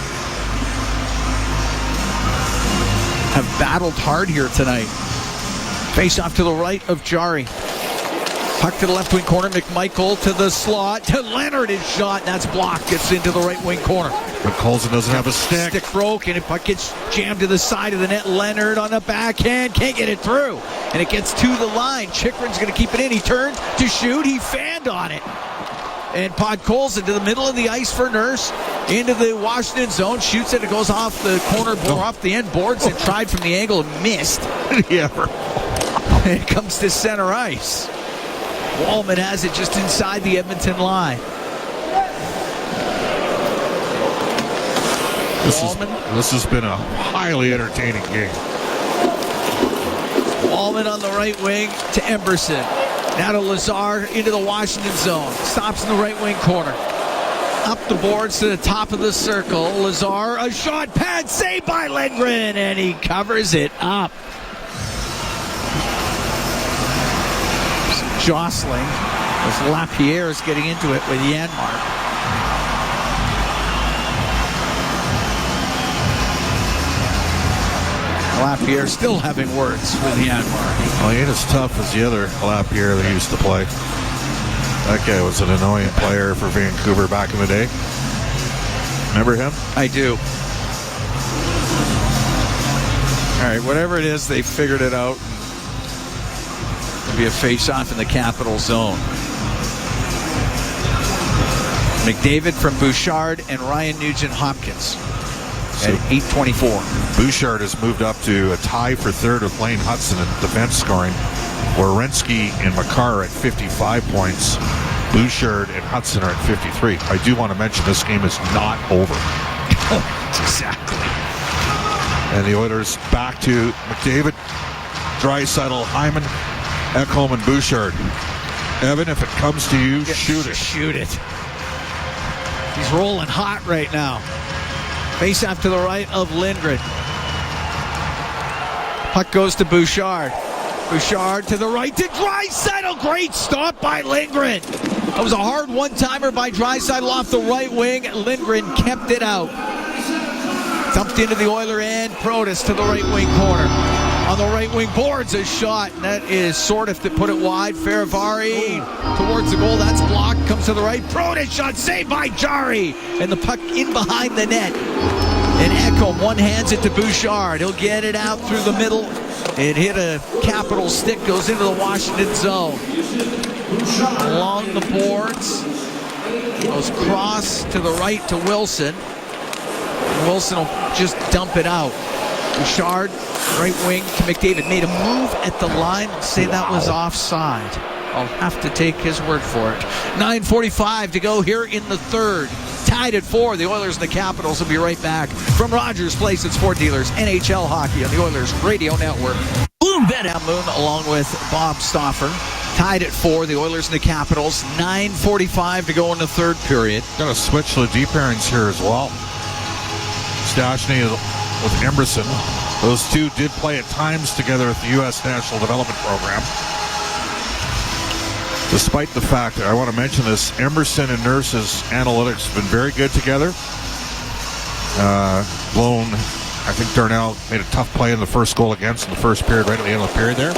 have battled hard here tonight. Face off to the right of Jari. Puck to the left wing corner. McMichael to the slot. To Leonard, his shot. That's blocked. Gets into the right wing corner. But Colson doesn't have a stick. Stick broke, and it puck gets jammed to the side of the net. Leonard on the backhand. Can't get it through. And it gets to the line. Chychrun's going to keep it in. He turns to shoot. He fanned on it. And Podkolzin to the middle of the ice for Nurse. Into the Washington zone. Shoots it. It goes off the corner, off the end boards, and tried from the angle and missed. Yeah. And it comes to center ice. Wallman has it just inside the Edmonton line. This has been a highly entertaining game. Wallman on the right wing to Emberson. Now to Lazar into the Washington zone. Stops in the right wing corner. Up the boards to the top of the circle. Lazar, a shot pad saved by Lindgren, and he covers it up. Jostling. As Lapierre is getting into it with Janmark. Lapierre still having words with Janmark. Well, he ain't as tough as the other Lapierre that used to play. That guy was an annoying player for Vancouver back in the day. Remember him? I do. All right, whatever it is, they figured it out. It'll be a face-off in the Capital zone. McDavid from Bouchard and Ryan Nugent-Hopkins at 8:24. Bouchard has moved up to a tie for third with Lane Hudson in defense scoring. Werenski and Makar are at 55 points. Bouchard and Hudson are at 53. I do want to mention this game is not over. Exactly. And the Oilers back to McDavid, Draisaitl, Hyman, Ekholm, and Bouchard. Evan, if it comes to you, shoot it. Shoot it. He's rolling hot right now. Face off to the right of Lindgren. Puck goes to Bouchard. Bouchard to the right to Draisaitl. Great stop by Lindgren. That was a hard one-timer by Draisaitl off the right wing. Lindgren kept it out. Dumped into the Oiler end. Protas to the right wing corner. On the right wing boards, a shot. And that is Sortif that put it wide. Farivari towards the goal. That's blocked. Comes to the right. Protas shot saved by Jari. And the puck in behind the net. And Ekholm one hands it to Bouchard. He'll get it out through the middle. It hit a Capital stick. Goes into the Washington zone. Along the boards. Goes cross to the right to Wilson. Wilson will just dump it out. Bouchard, right wing to McDavid, made a move at the line. Say that was offside. I'll have to take his word for it. 9:45 to go here in the third. Tied at 4. The Oilers and the Capitals will be right back from Rogers Place at Sport Dealers. NHL hockey on the Oilers Radio Network. Boom, Ben Moon along with Bob Stauffer. Tied at 4. The Oilers and the Capitals. 9:45 to go in the third period. Going to switch to the deep pairings here as well. Stastny with Emerson. Those two did play at times together at the U.S. National Development Program. Despite the fact that I want to mention this, Emerson and Nurse's analytics have been very good together. Blown, I think Darnell made a tough play in the first goal against in the first period, right at the end of the period there.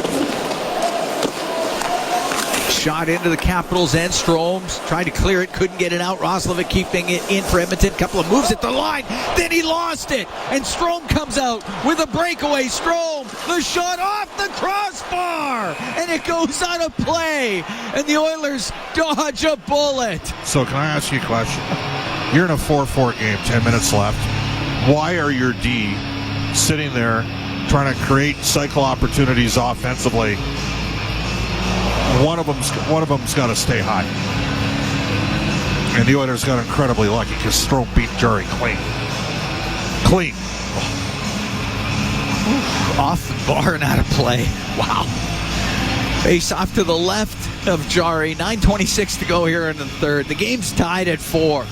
Shot into the Capitals end. Stromes tried to clear it, couldn't get it out. Roslovic keeping it in for Edmonton. Couple of moves at the line, then he lost it. And Strome comes out with a breakaway. Strome, the shot off the crossbar, and it goes out of play. And the Oilers dodge a bullet. So can I ask you a question? You're in a 4-4 game, 10 minutes left. Why are your D sitting there trying to create cycle opportunities offensively? One of them's got to stay high. And the Oilers got incredibly lucky because Strome beat Jari clean. Off the bar and out of play. Wow. Face off to the left of Jari. 9:26 to go here in the third. The game's tied at 4.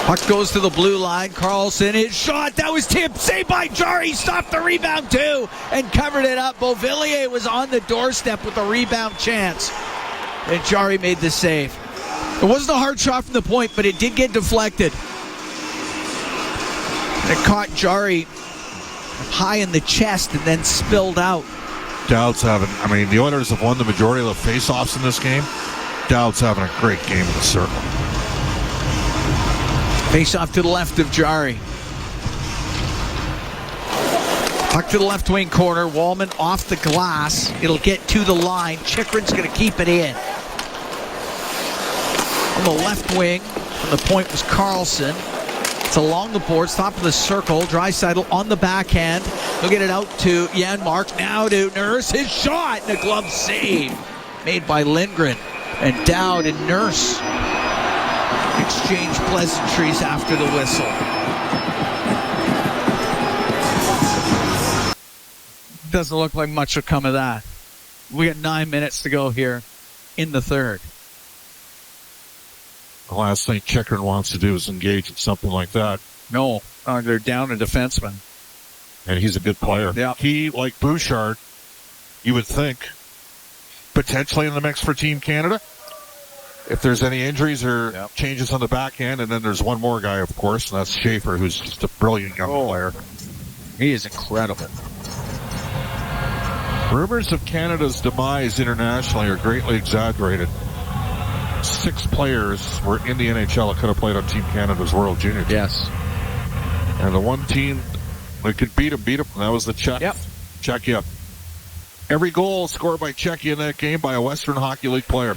Puck goes to the blue line. Carlson, his shot. That was tipped. Saved by Jari. Stopped the rebound too and covered it up. Beauvillier was on the doorstep with a rebound chance. And Jari made the save. It wasn't a hard shot from the point, but it did get deflected. And it caught Jari high in the chest and then spilled out. Dowd's the Oilers have won the majority of the face-offs in this game. Dowd's having a great game in the circle. Face off to the left of Jari. Puck to the left wing corner. Wallman off the glass. It'll get to the line. Chychrun's going to keep it in. On the left wing, from the point was Carlson. It's along the boards, top of the circle. Draisaitl on the backhand. He'll get it out to Janmark. Now to Nurse. His shot and a glove save made by Lindgren. And Dowd and Nurse exchange pleasantries after the whistle. Doesn't look like much will come of that. We got 9 minutes to go here in the third. The last thing Chychrun wants to do is engage in something like that. No, they're down a defenseman. And he's a good player. Yeah. He, like Bouchard, you would think, potentially in the mix for Team Canada. If there's any injuries or changes on the back end, and then there's one more guy, of course, and that's Schaefer, who's just a brilliant young player. He is incredible. Rumors of Canada's demise internationally are greatly exaggerated. 6 players were in the NHL that could have played on Team Canada's World Junior team. Yes. And the one team that could beat him, and that was the Czech. Yep. Czechia. Every goal scored by Czechia in that game by a Western Hockey League player.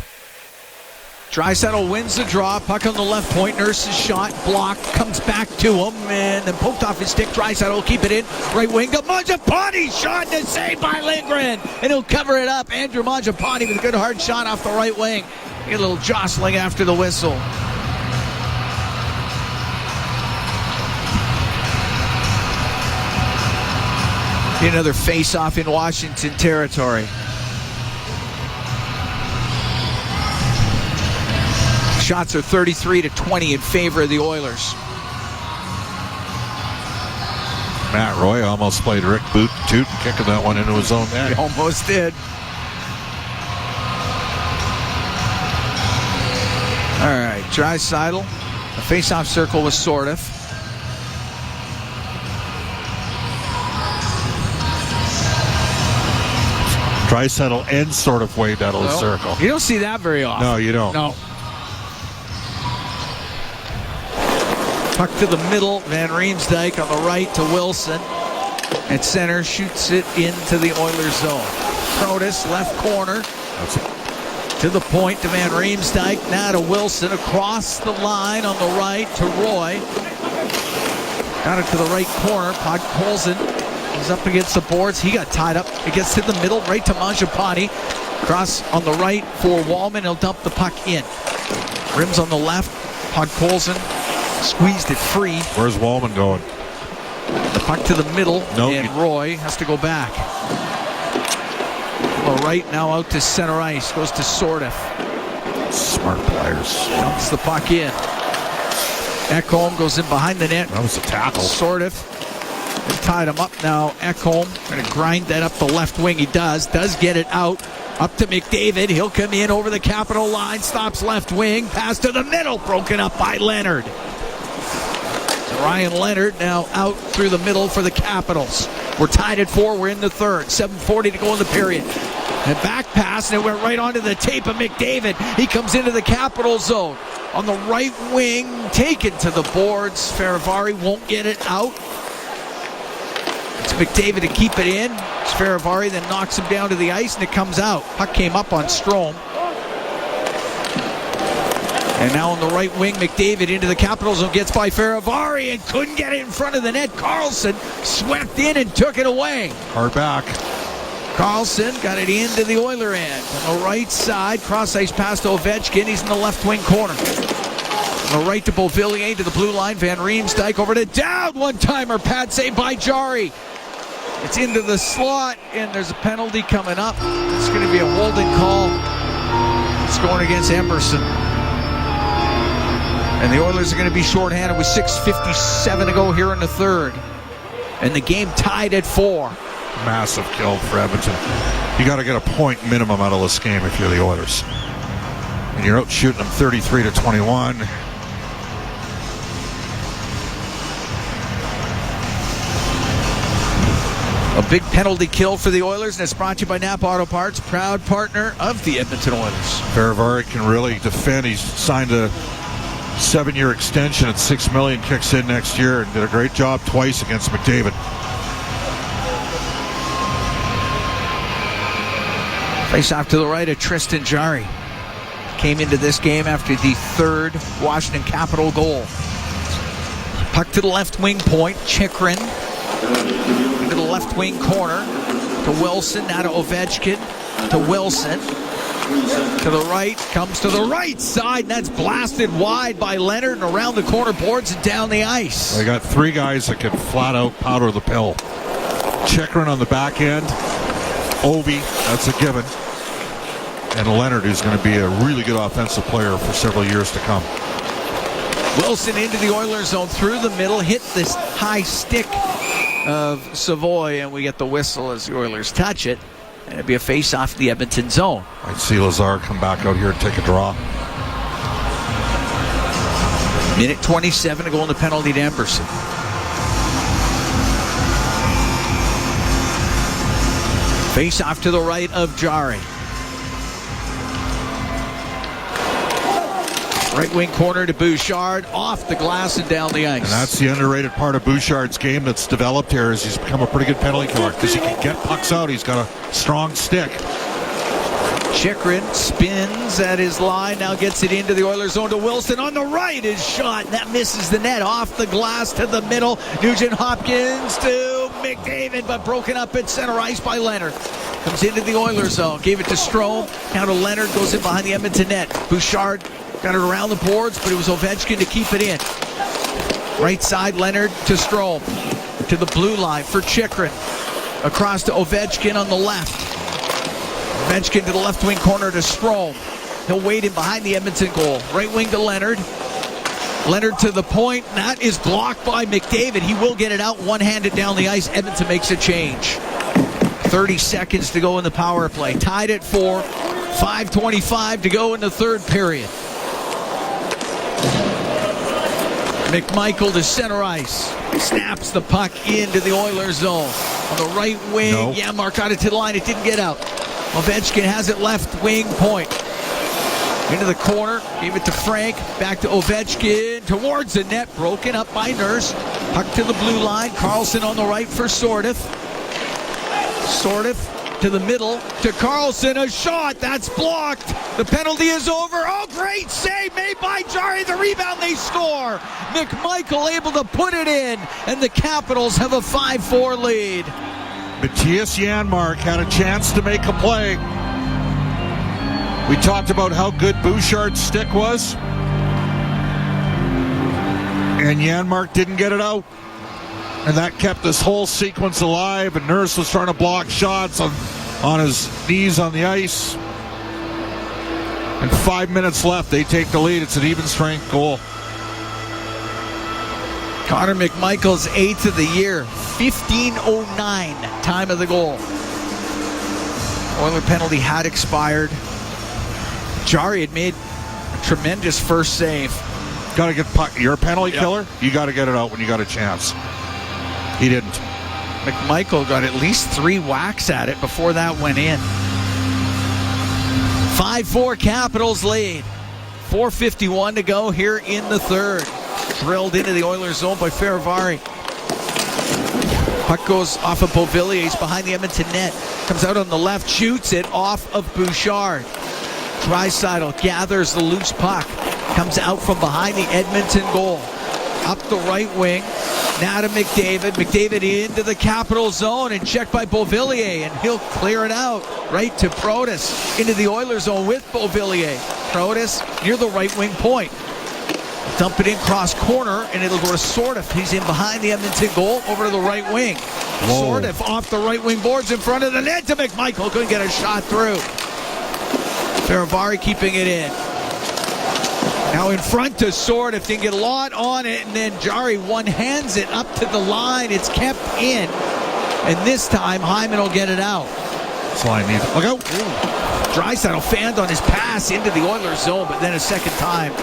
Draisaitl wins the draw. Puck on the left point. Nurse's shot. Blocked. Comes back to him. And then poked off his stick. Draisaitl will keep it in. Right wing to Mangiapane. Shot and saved by Lindgren. And he'll cover it up. Andrew Mangiapane with a good hard shot off the right wing. Get a little jostling after the whistle. Another face-off in Washington territory. Shots are 33-20 in favor of the Oilers. Matt Roy almost played Rick Boot and kicking that one into his own net. He almost did. All right, Draisaitl. The face-off circle was Sortif. Draisaitl ends sort of waved out of the circle. You don't see that very often. No, you don't. No. Puck to the middle. Van Riemsdyk on the right to Wilson. At center, shoots it into the Oilers zone. Protas, left corner. To the point to Van Riemsdyk. Now to Wilson. Across the line on the right to Roy. Got it to the right corner. Podkolzin is up against the boards. He got tied up. It gets to the middle, right to Mangiapane. Cross on the right for Wallman. He'll dump the puck in. Rims on the left. Podkolzin squeezed it free. Where's Wallman going? The puck to the middle, no, and Roy has to go back. Well, right now out to center ice. Goes to Sortif. Smart players. Dumps the puck in. Ekholm goes in behind the net. That was a tackle. Sortif tied him up now. Ekholm going to grind that up the left wing. He does get it out. Up to McDavid. He'll come in over the Capital line. Stops left wing. Pass to the middle. Broken up by Leonard. Ryan Leonard now out through the middle for the Capitals. We're tied at 4. We're in the third. 7:40 to go in the period. And back pass, and it went right onto the tape of McDavid. He comes into the Capital zone. On the right wing, taken to the boards. Faravari won't get it out. It's McDavid to keep it in. Faravari then knocks him down to the ice, and it comes out. Puck came up on Strome. And now on the right wing, McDavid into the Capital zone, gets by Faravari and couldn't get it in front of the net. Carlson swept in and took it away. Hard back. Carlson got it into the Oiler end. On the right side, cross ice pass to Ovechkin. He's in the left wing corner. On the right to Beauvillier to the blue line. Van Riemsdyk over to Dowd. One-timer pad save by Jari. It's into the slot, and there's a penalty coming up. It's going to be a holding call. It's going against Emerson. And the Oilers are going to be shorthanded with 6:57 to go here in the third. And the game tied at 4. Massive kill for Edmonton. You got to get a point minimum out of this game if you're the Oilers. And you're out shooting them 33-21. A big penalty kill for the Oilers, and it's brought to you by Napa Auto Parts, proud partner of the Edmonton Oilers. Faravari can really defend. He's signed a 7-year extension at $6 million, kicks in next year, and did a great job twice against McDavid. Face off to the right of Tristan Jarry. Came into this game after the third Washington Capital goal. Puck to the left wing point. Chychrun into the left wing corner to Wilson. Now to Ovechkin. To Wilson. To the right. Comes to the right side. And that's blasted wide by Leonard and around the corner boards and down the ice. They got 3 guys that can flat out powder the pill. Chychrun on the back end. Ovi, that's a given. And Leonard, who's going to be a really good offensive player for several years to come. Wilson into the Oilers zone through the middle, hit this high stick of Savoy, and we get the whistle as the Oilers touch it. And it'll be a face-off in the Edmonton zone. I'd see Lazar come back out here and take a draw. Minute 27 to go in the penalty to Emberson. Face-off to the right of Jari. Right wing corner to Bouchard, off the glass and down the ice. And that's the underrated part of Bouchard's game that's developed here, is he's become a pretty good penalty killer because he can get pucks out. He's got a strong stick. Chychrun spins at his line, now gets it into the Oilers zone to Wilson. On the right is shot, and that misses the net. Off the glass to the middle. Nugent-Hopkins to McDavid, but broken up at center ice by Leonard. Comes into the Oilers zone, gave it to Strome, now to Leonard, goes in behind the Edmonton net. Bouchard got it around the boards, but it was Ovechkin to keep it in. Right side, Leonard to Strome. To the blue line for Chychrun. Across to Ovechkin on the left. Ovechkin to the left wing corner to Strome. He'll wait in behind the Edmonton goal. Right wing to Leonard. Leonard to the point. That is blocked by McDavid. He will get it out one-handed down the ice. Edmonton makes a change. 30 seconds to go in the power play. Tied at 4. 5:25 to go in the third period. McMichael to center ice. Snaps the puck into the Oilers zone. On the right wing, Janmark got it to the line. It didn't get out. Ovechkin has it left wing point. Into the corner. Gave it to Frank. Back to Ovechkin. Towards the net. Broken up by Nurse. Puck to the blue line. Carlson on the right for Sortif. Sortif to the middle to Carlson. A shot. That's blocked. The penalty is over. Oh, great save made by Jari. The rebound, they score. McMichael able to put it in. And the Capitals have a 5-4 lead. Matthias Janmark had a chance to make a play. We talked about how good Bouchard's stick was. And Janmark didn't get it out. And that kept this whole sequence alive. And Nurse was trying to block shots on his knees on the ice. And 5 minutes left. They take the lead. It's an even strength goal. Connor McMichael's 8th of the year. 15:09 time of the goal. Oiler penalty had expired. Jari had made a tremendous first save. Got to get puck. You're a penalty killer. You got to get it out when you got a chance. He didn't. McMichael got at least 3 whacks at it before that went in. 5-4 Capitals lead. 4:51 to go here in the third. Drilled into the Oilers zone by Feravari. Puck goes off of Beauvilliers behind the Edmonton net. Comes out on the left, shoots it off of Bouchard. Draisaitl gathers the loose puck. Comes out from behind the Edmonton goal. Up the right wing. Now to McDavid. McDavid into the Capital zone and checked by Beauvilliers. And he'll clear it out right to Protas. Into the Oilers zone with Beauvilliers. Protas near the right wing point. Dump it in cross corner, and it'll go to Sortif. He's in behind the Edmonton goal, over to the right wing. Whoa. Sortif off the right wing boards in front of the net to McMichael. Couldn't get a shot through. Feravari keeping it in. Now in front to Sortif. Didn't get a lot on it, and then Jari one-hands it up to the line. It's kept in, and this time Hyman will get it out. That's all I need. Look out. Draisaitl fanned on his pass into the Oilers zone, but then a second time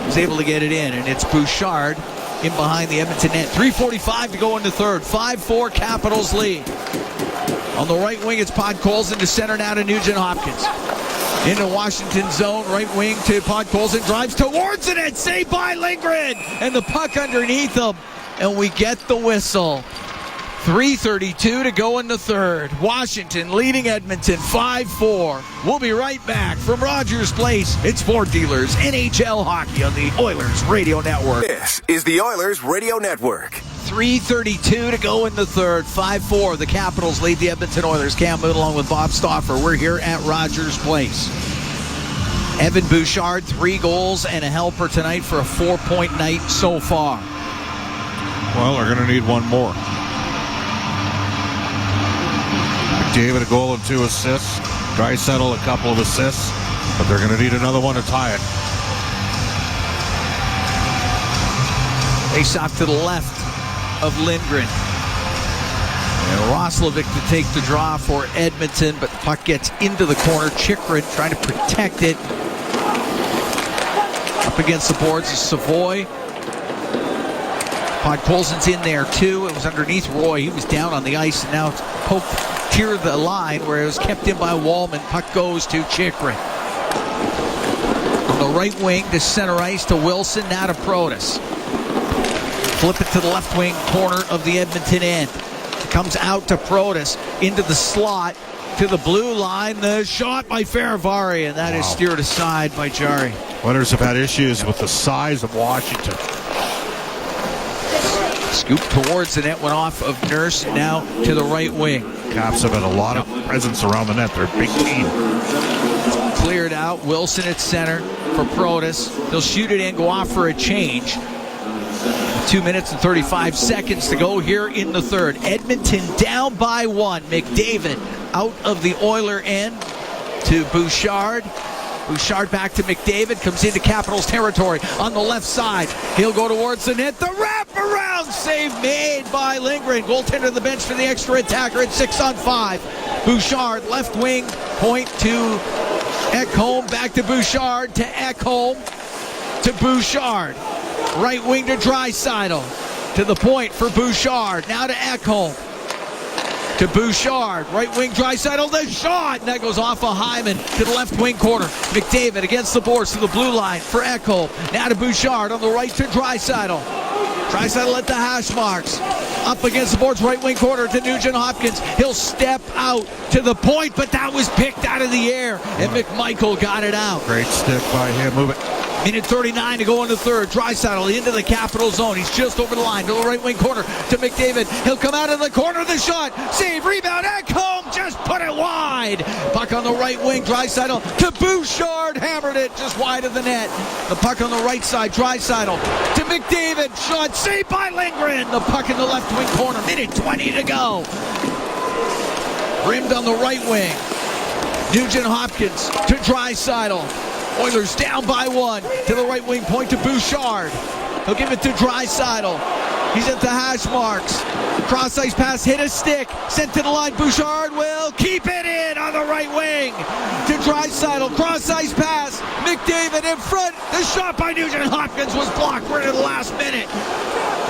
was able to get it in, and it's Bouchard in behind the Edmonton net. 3:45 to go in the third. 5-4 Capitals lead. On the right wing, it's Podkolzin to center now to Nugent-Hopkins. Into Washington zone, right wing to Podkolzin, drives towards it, and saved by Lindgren, and the puck underneath him, and we get the whistle. 3:32 to go in the third. Washington leading Edmonton 5-4. We'll be right back from Rogers Place. It's Ford Dealers NHL Hockey on the Oilers Radio Network. This is the Oilers Radio Network. 3:32 to go in the third. 5-4. The Capitals lead the Edmonton Oilers. Cam Moon along with Bob Stauffer. We're here at Rogers Place. Evan Bouchard, 3 goals and a helper tonight for a 4-point night so far. Well, they're going to need one more. McDavid a goal and 2 assists. Draisaitl a couple of assists, but they're going to need another one to tie it. Face off to the left of Lindgren. And Roslovic to take the draw for Edmonton, but the puck gets into the corner. Chychrun trying to protect it. Up against the boards is Savoy. Podkolzin's in there too. It was underneath Roy. He was down on the ice, and now it's poked near the line where it was kept in by Wallman. Puck goes to Chychrun. On the right wing to center ice to Wilson, now to Protas. Flip it to the left wing corner of the Edmonton end. It comes out to Protas into the slot to the blue line. The shot by Faravari, and that is steered aside by Jari. Oilers have had issues with the size of Washington. Scoop towards the net, went off of Nurse, now to the right wing. Caps have had a lot of presence around the net. They're a big team. Cleared out. Wilson at center for Protas. They'll shoot it in, go off for a change. 2 minutes and 35 seconds to go here in the third. Edmonton down by 1. McDavid out of the Oiler end to Bouchard. Bouchard back to McDavid, comes into Capitals territory on the left side. He'll go towards the net. The wraparound save made by Lindgren. Goaltender to the bench for the extra attacker at 6-on-5. Bouchard, left wing, point to Ekholm. Back to Bouchard, to Ekholm, to Bouchard. Right wing to Draisaitl. To the point for Bouchard. Now to Ekholm. To Bouchard, right wing Draisaitl, the shot, and that goes off of Hyman to the left wing corner. McDavid against the boards to the blue line for Ekholm. Now to Bouchard on the right to Draisaitl. Draisaitl at the hash marks. Up against the boards, right wing corner to Nugent-Hopkins. He'll step out to the point, but that was picked out of the air, and McMichael got it out. Great stick by him. Move it. Minute 39 to go in the third. Draisaitl into the Capital zone. He's just over the line to the right wing corner to McDavid. He'll come out of the corner. The shot. Save. Rebound. Ekholm just put it wide. Puck on the right wing. Draisaitl to Bouchard. Hammered it just wide of the net. The puck on the right side. Draisaitl to McDavid. Shot. Saved by Lindgren. The puck in the left wing corner. Minute 20 to go. Rimmed on the right wing. Nugent-Hopkins to Draisaitl. Oilers down by 1 to the right wing point to Bouchard. He'll give it to Draisaitl. He's at the hash marks. Cross ice pass, hit a stick, sent to the line. Bouchard will keep it in on the right wing to Draisaitl. Cross ice pass, McDavid in front. The shot by Nugent-Hopkins was blocked. We're in the last minute.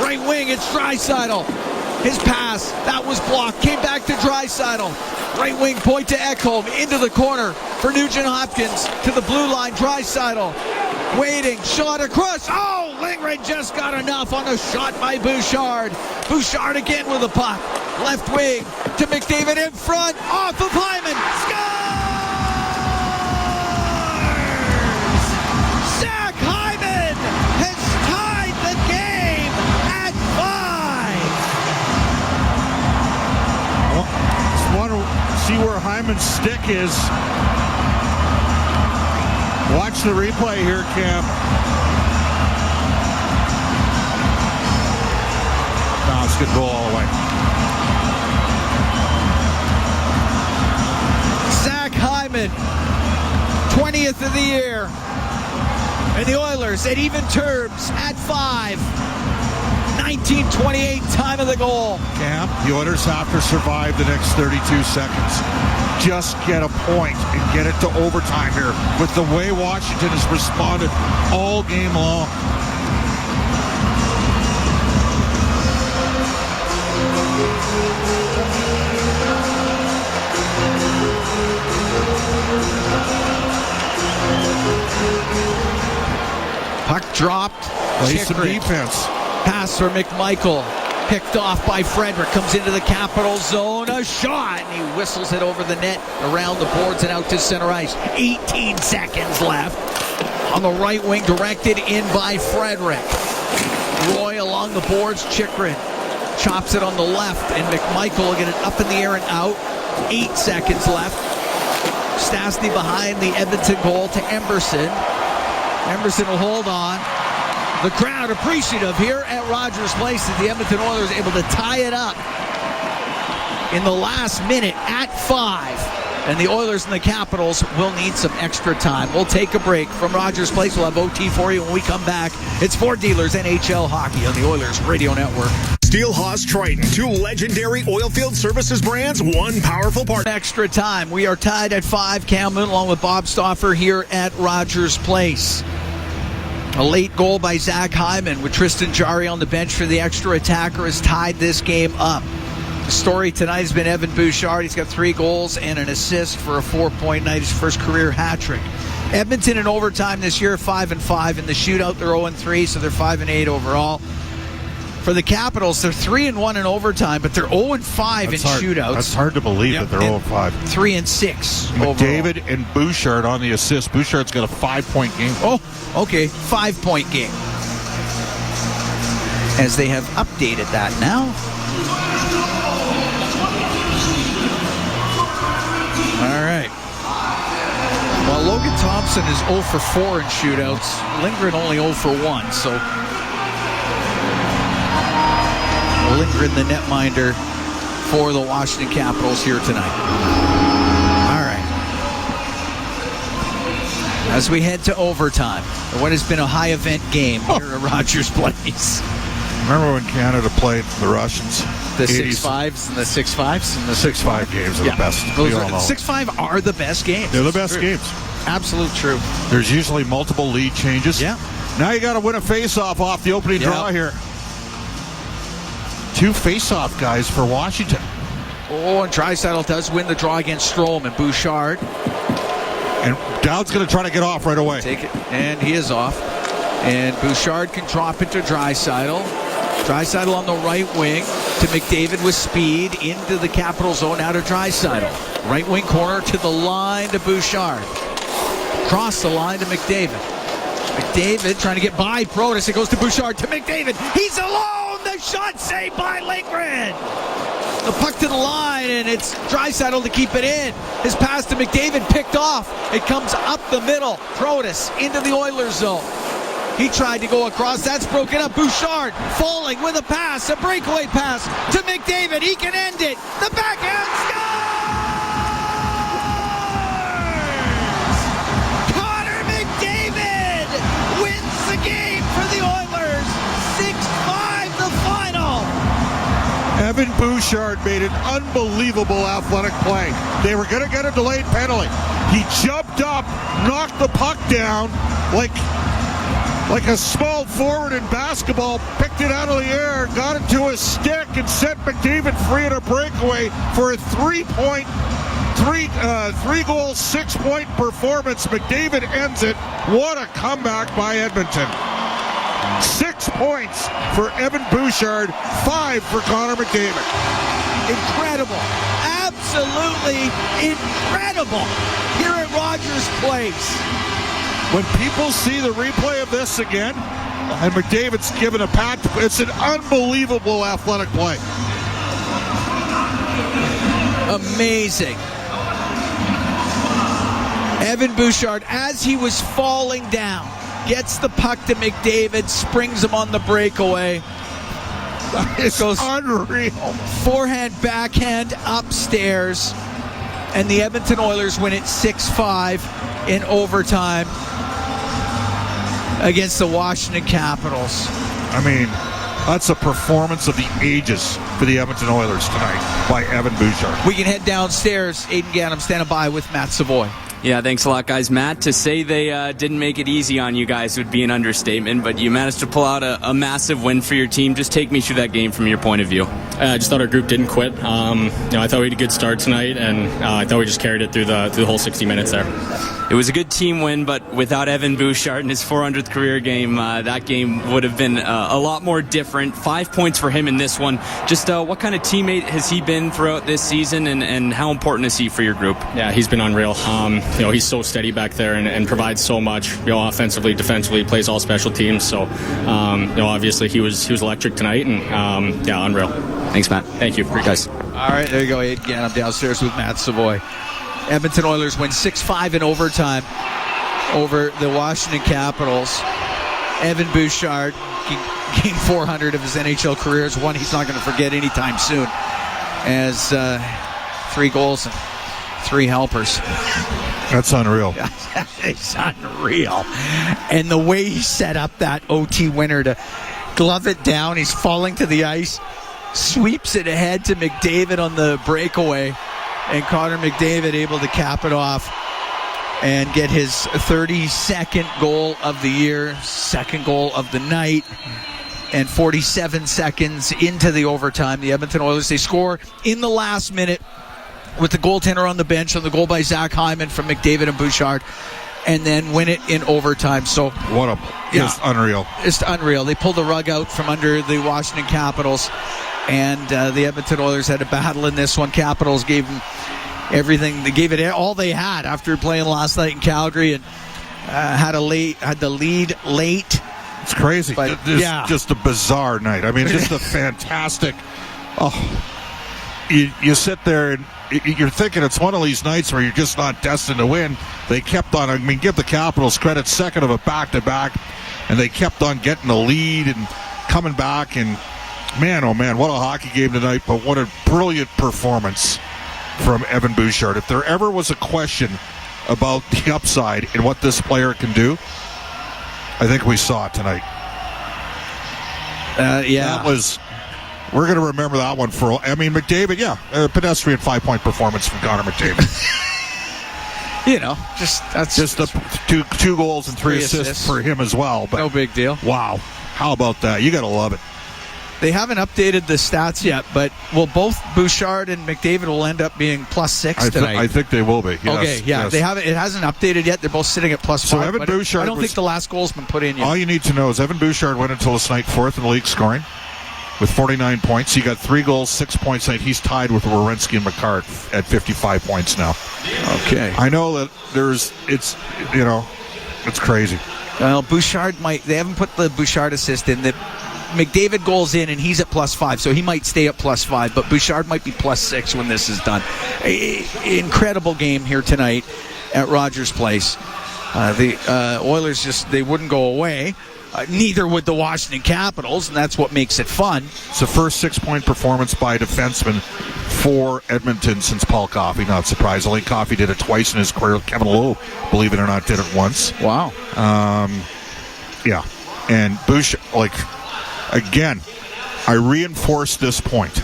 Right wing, it's Draisaitl. His pass, that was blocked. Came back to Draisaitl. Right wing point to Ekholm. Into the corner for Nugent-Hopkins. To the blue line, Draisaitl. Waiting, shot across. Oh, Lindgren just got enough on a shot by Bouchard. Bouchard again with the puck. Left wing to McDavid in front. Off of Hyman. Scores! Zach Hyman has tied the game at 5. Just want to see where Hyman's stick is. Watch the replay here, Cam. No, it's a good goal all the way. Zach Hyman, 20th of the year. And the Oilers at even terms at 5. 19:28 time of the goal. Cam, the Oilers have to survive the next 32 seconds. Just get a point and get it to overtime here with the way Washington has responded all game long. Puck dropped. Play some Chychrun. defense. Pass for McMichael. Picked off by Frederick. Comes into the Capital zone. A shot. And he whistles it over the net, around the boards and out to center ice. 18 seconds left. On the right wing, directed in by Frederick. Roy along the boards. Chychrun chops it on the left. And McMichael will get it up in the air and out. 8 seconds left. Stastny behind the Edmonton goal to Emberson. Emberson will hold on. The crowd appreciative here at Rogers Place as the Edmonton Oilers able to tie it up in the last minute at 5. And the Oilers and the Capitals will need some extra time. We'll take a break from Rogers Place. We'll have OT for you when we come back. It's Ford Dealers NHL Hockey on the Oilers Radio Network. Steelhaus Triton, 2 legendary oilfield services brands, 1 powerful partner. Extra time. We are tied at 5. Cam Moon along with Bob Stauffer here at Rogers Place. A late goal by Zach Hyman with Tristan Jarry on the bench for the extra attacker has tied this game up. The story tonight has been Evan Bouchard. He's got 3 goals and an assist for a 4-point night, his first career hat trick. Edmonton in overtime this year, 5-5. In the shootout, they're 0-3, so they're 5-8 overall. For the Capitals, they're 3-1 in overtime, but they're 0-5 in shootouts. That's hard to believe that they're 0-5. 3-6 McDavid and Bouchard on the assist. Bouchard's got a 5-point game. Oh, okay, 5-point game. As they have updated that now. All right. Well, Logan Thompson is 0 for 4 in shootouts. Lindgren only 0 for 1, so Lindgren the netminder for the Washington Capitals here tonight. All right. As we head to overtime, what has been a high event game here at Rogers Place. Remember when Canada played the Russians? The 6-5s and the 6-5s and the 6-5 games are the best. We all know. 6-5 are the best games. They're the best games. Absolute true. There's usually multiple lead changes. Yeah. Now you got to win a face-off off the opening draw here. 2 face-off guys for Washington. Oh, and Draisaitl does win the draw against Strome and Bouchard. And Dowd's going to try to get off right away. Take it, and he is off. And Bouchard can drop it to Draisaitl. Draisaitl on the right wing to McDavid with speed into the Capital zone. Now to Draisaitl. Right wing corner to the line to Bouchard. Cross the line to McDavid. McDavid trying to get by Protas. It goes to Bouchard to McDavid. He's alone. The shot saved by Lindgren. The puck to the line, and it's Draisaitl to keep it in. His pass to McDavid picked off. It comes up the middle. Protas into the Oilers zone. He tried to go across. That's broken up. Bouchard falling with a pass, a breakaway pass to McDavid. He can end it. The backhand scores! Connor McDavid wins the game for the Oilers. 6-5 the final. Evan Bouchard made an unbelievable athletic play. They were going to get a delayed penalty. He jumped up, knocked the puck down like a small forward in basketball, picked it out of the air, got it to his stick, and set McDavid free at a breakaway for a 3-goal, 6-point performance. McDavid ends it. What a comeback by Edmonton. 6 points for Evan Bouchard, 5 for Connor McDavid. Incredible. Absolutely incredible here at Rogers Place. When people see the replay of this again, and McDavid's given a pat, it's an unbelievable athletic play. Amazing. Evan Bouchard, as he was falling down, gets the puck to McDavid, springs him on the breakaway. It's unreal. Forehand, backhand, upstairs. And the Edmonton Oilers win it 6-5 in overtime against the Washington Capitals. I mean, that's a performance of the ages for the Edmonton Oilers tonight by Evan Bouchard. We can head downstairs. Aiden Gannam standing by with Matt Savoy. Yeah, thanks a lot, guys. Matt, to say they didn't make it easy on you guys would be an understatement, but you managed to pull out a massive win for your team. Just take me through that game from your point of view. I just thought our group didn't quit. I thought we had a good start tonight, and I thought we just carried it through the whole 60 minutes there. It was a good team win, but without Evan Bouchard in his 400th career game, that game would have been a lot more different. 5 points for him in this one. Just what kind of teammate has he been throughout this season, and how important is he for your group? Yeah, he's been unreal. He's so steady back there and provides so much. Offensively, defensively, plays all special teams. So, obviously he was electric tonight, and unreal. Thanks, Matt. Thank you, guys. All right, there you go. Again, I'm downstairs with Matt Savoy. Edmonton Oilers win 6-5 in overtime over the Washington Capitals. Evan Bouchard gained 400 of his NHL career. Is one he's not going to forget anytime soon. As 3 goals and 3 helpers. That's unreal. It's unreal. And the way he set up that OT winner to glove it down, he's falling to the ice. sweeps it ahead to McDavid on the breakaway, and Connor McDavid able to cap it off and get his 32nd goal of the year, second goal of the night. And 47 seconds into the overtime, the Edmonton Oilers, they score in the last minute with the goaltender on the bench on the goal by Zach Hyman from McDavid and Bouchard, and then win it in overtime. So just unreal. Just unreal. They pulled the rug out from under the Washington Capitals, and the Edmonton Oilers had a battle in this one. Capitals gave them everything. They gave it all they had after playing last night in Calgary, and had the lead late. It's crazy. But, just a bizarre night. I mean, just a fantastic. You sit there and you're thinking it's one of these nights where you're just not destined to win. They kept on. I mean, give the Capitals credit. Second of a back-to-back, and they kept on getting the lead and coming back. And man, oh man, what a hockey game tonight! But what a brilliant performance from Evan Bouchard. If there ever was a question about the upside and what this player can do, I think we saw it tonight. That was. We're going to remember that one for. I mean, McDavid, a pedestrian 5-point performance from Connor McDavid. That's just two goals and three assists for him as well. But no big deal. Wow, how about that? You got to love it. They haven't updated the stats yet, but both Bouchard and McDavid will end up being +6 tonight. I think they will be. Yes, okay, yeah, yes. They haven't. It hasn't updated yet. They're both sitting at +5. So Evan Bouchard, I don't think the last goal's been put in yet. All you need to know is Evan Bouchard went until this night 4th in the league scoring with 49 points. He got 3 goals, 6 points tonight. He's tied with Werenski and McCart at 55 points now. Okay, I know that it's crazy. Well, Bouchard they haven't put the Bouchard assist in. That McDavid goals in and he's at +5, so he might stay at +5, but Bouchard might be +6 when this is done. Incredible game here tonight at Rogers Place. The Oilers they wouldn't go away. Neither would the Washington Capitals, and that's what makes it fun. It's the first 6-point performance by a defenseman for Edmonton since Paul Coffey, not surprisingly. Coffey did it twice in his career. Kevin Lowe, believe it or not, did it once. Wow. And Bush, again, I reinforce this point.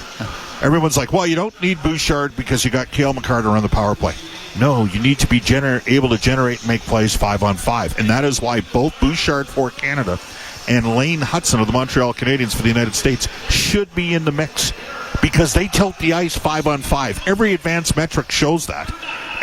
Everyone's like, well, you don't need Bouchard because you got Cale Makar to run the power play. No, you need to be able to generate and make plays 5-on-5. And that is why both Bouchard for Canada and Lane Hudson of the Montreal Canadiens for the United States should be in the mix, because they tilt the ice 5-on-5. Every advanced metric shows that.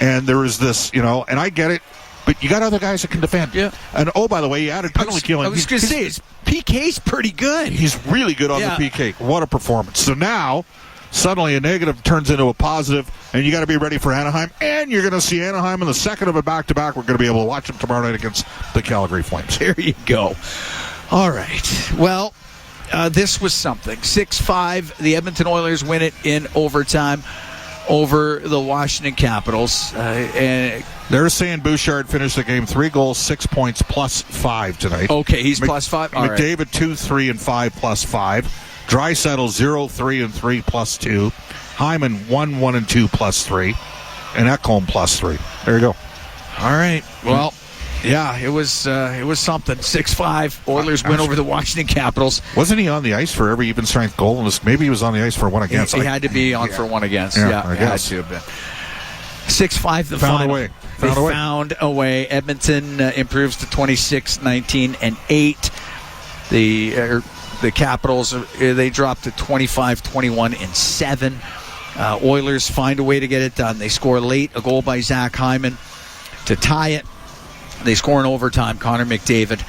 And there is this, and I get it, but you got other guys that can defend. Yeah. And, by the way, he added penalty killing. I was going to say, his PK's pretty good. He's really good on the PK. What a performance. So now, suddenly a negative turns into a positive, and you got to be ready for Anaheim. And you're going to see Anaheim in the second of a back-to-back. We're going to be able to watch them tomorrow night against the Calgary Flames. There you go. All right. Well, this was something. 6-5. The Edmonton Oilers win it in overtime over the Washington Capitals. And they're saying Bouchard finished the game 3 goals, 6 points, +5 tonight. Okay, he's +5. All McDavid right. 2, 3, and 5, +5. Draisaitl 0, 3, and 3, +2. Hyman 1, 1, and 2, +3. And Ekholm +3. There you go. All right. Well, yeah, it was something. 6-5. Oilers win over the Washington Capitals. Wasn't he on the ice for every even strength goal? Maybe he was on the ice for one against. He had to be on for one against. Yeah, I guess. Had to have been. 6-5 the final. Found a way. Edmonton improves to 26, 19, and 8. The Capitals, they dropped to 25, 21, and 7. Oilers find a way to get it done. They score late, a goal by Zach Hyman to tie it. They score in overtime, Connor McDavid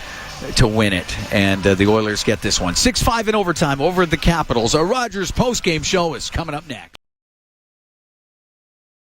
to win it. And the Oilers get this one. 6-5 in overtime over the Capitals. A Rogers postgame show is coming up next.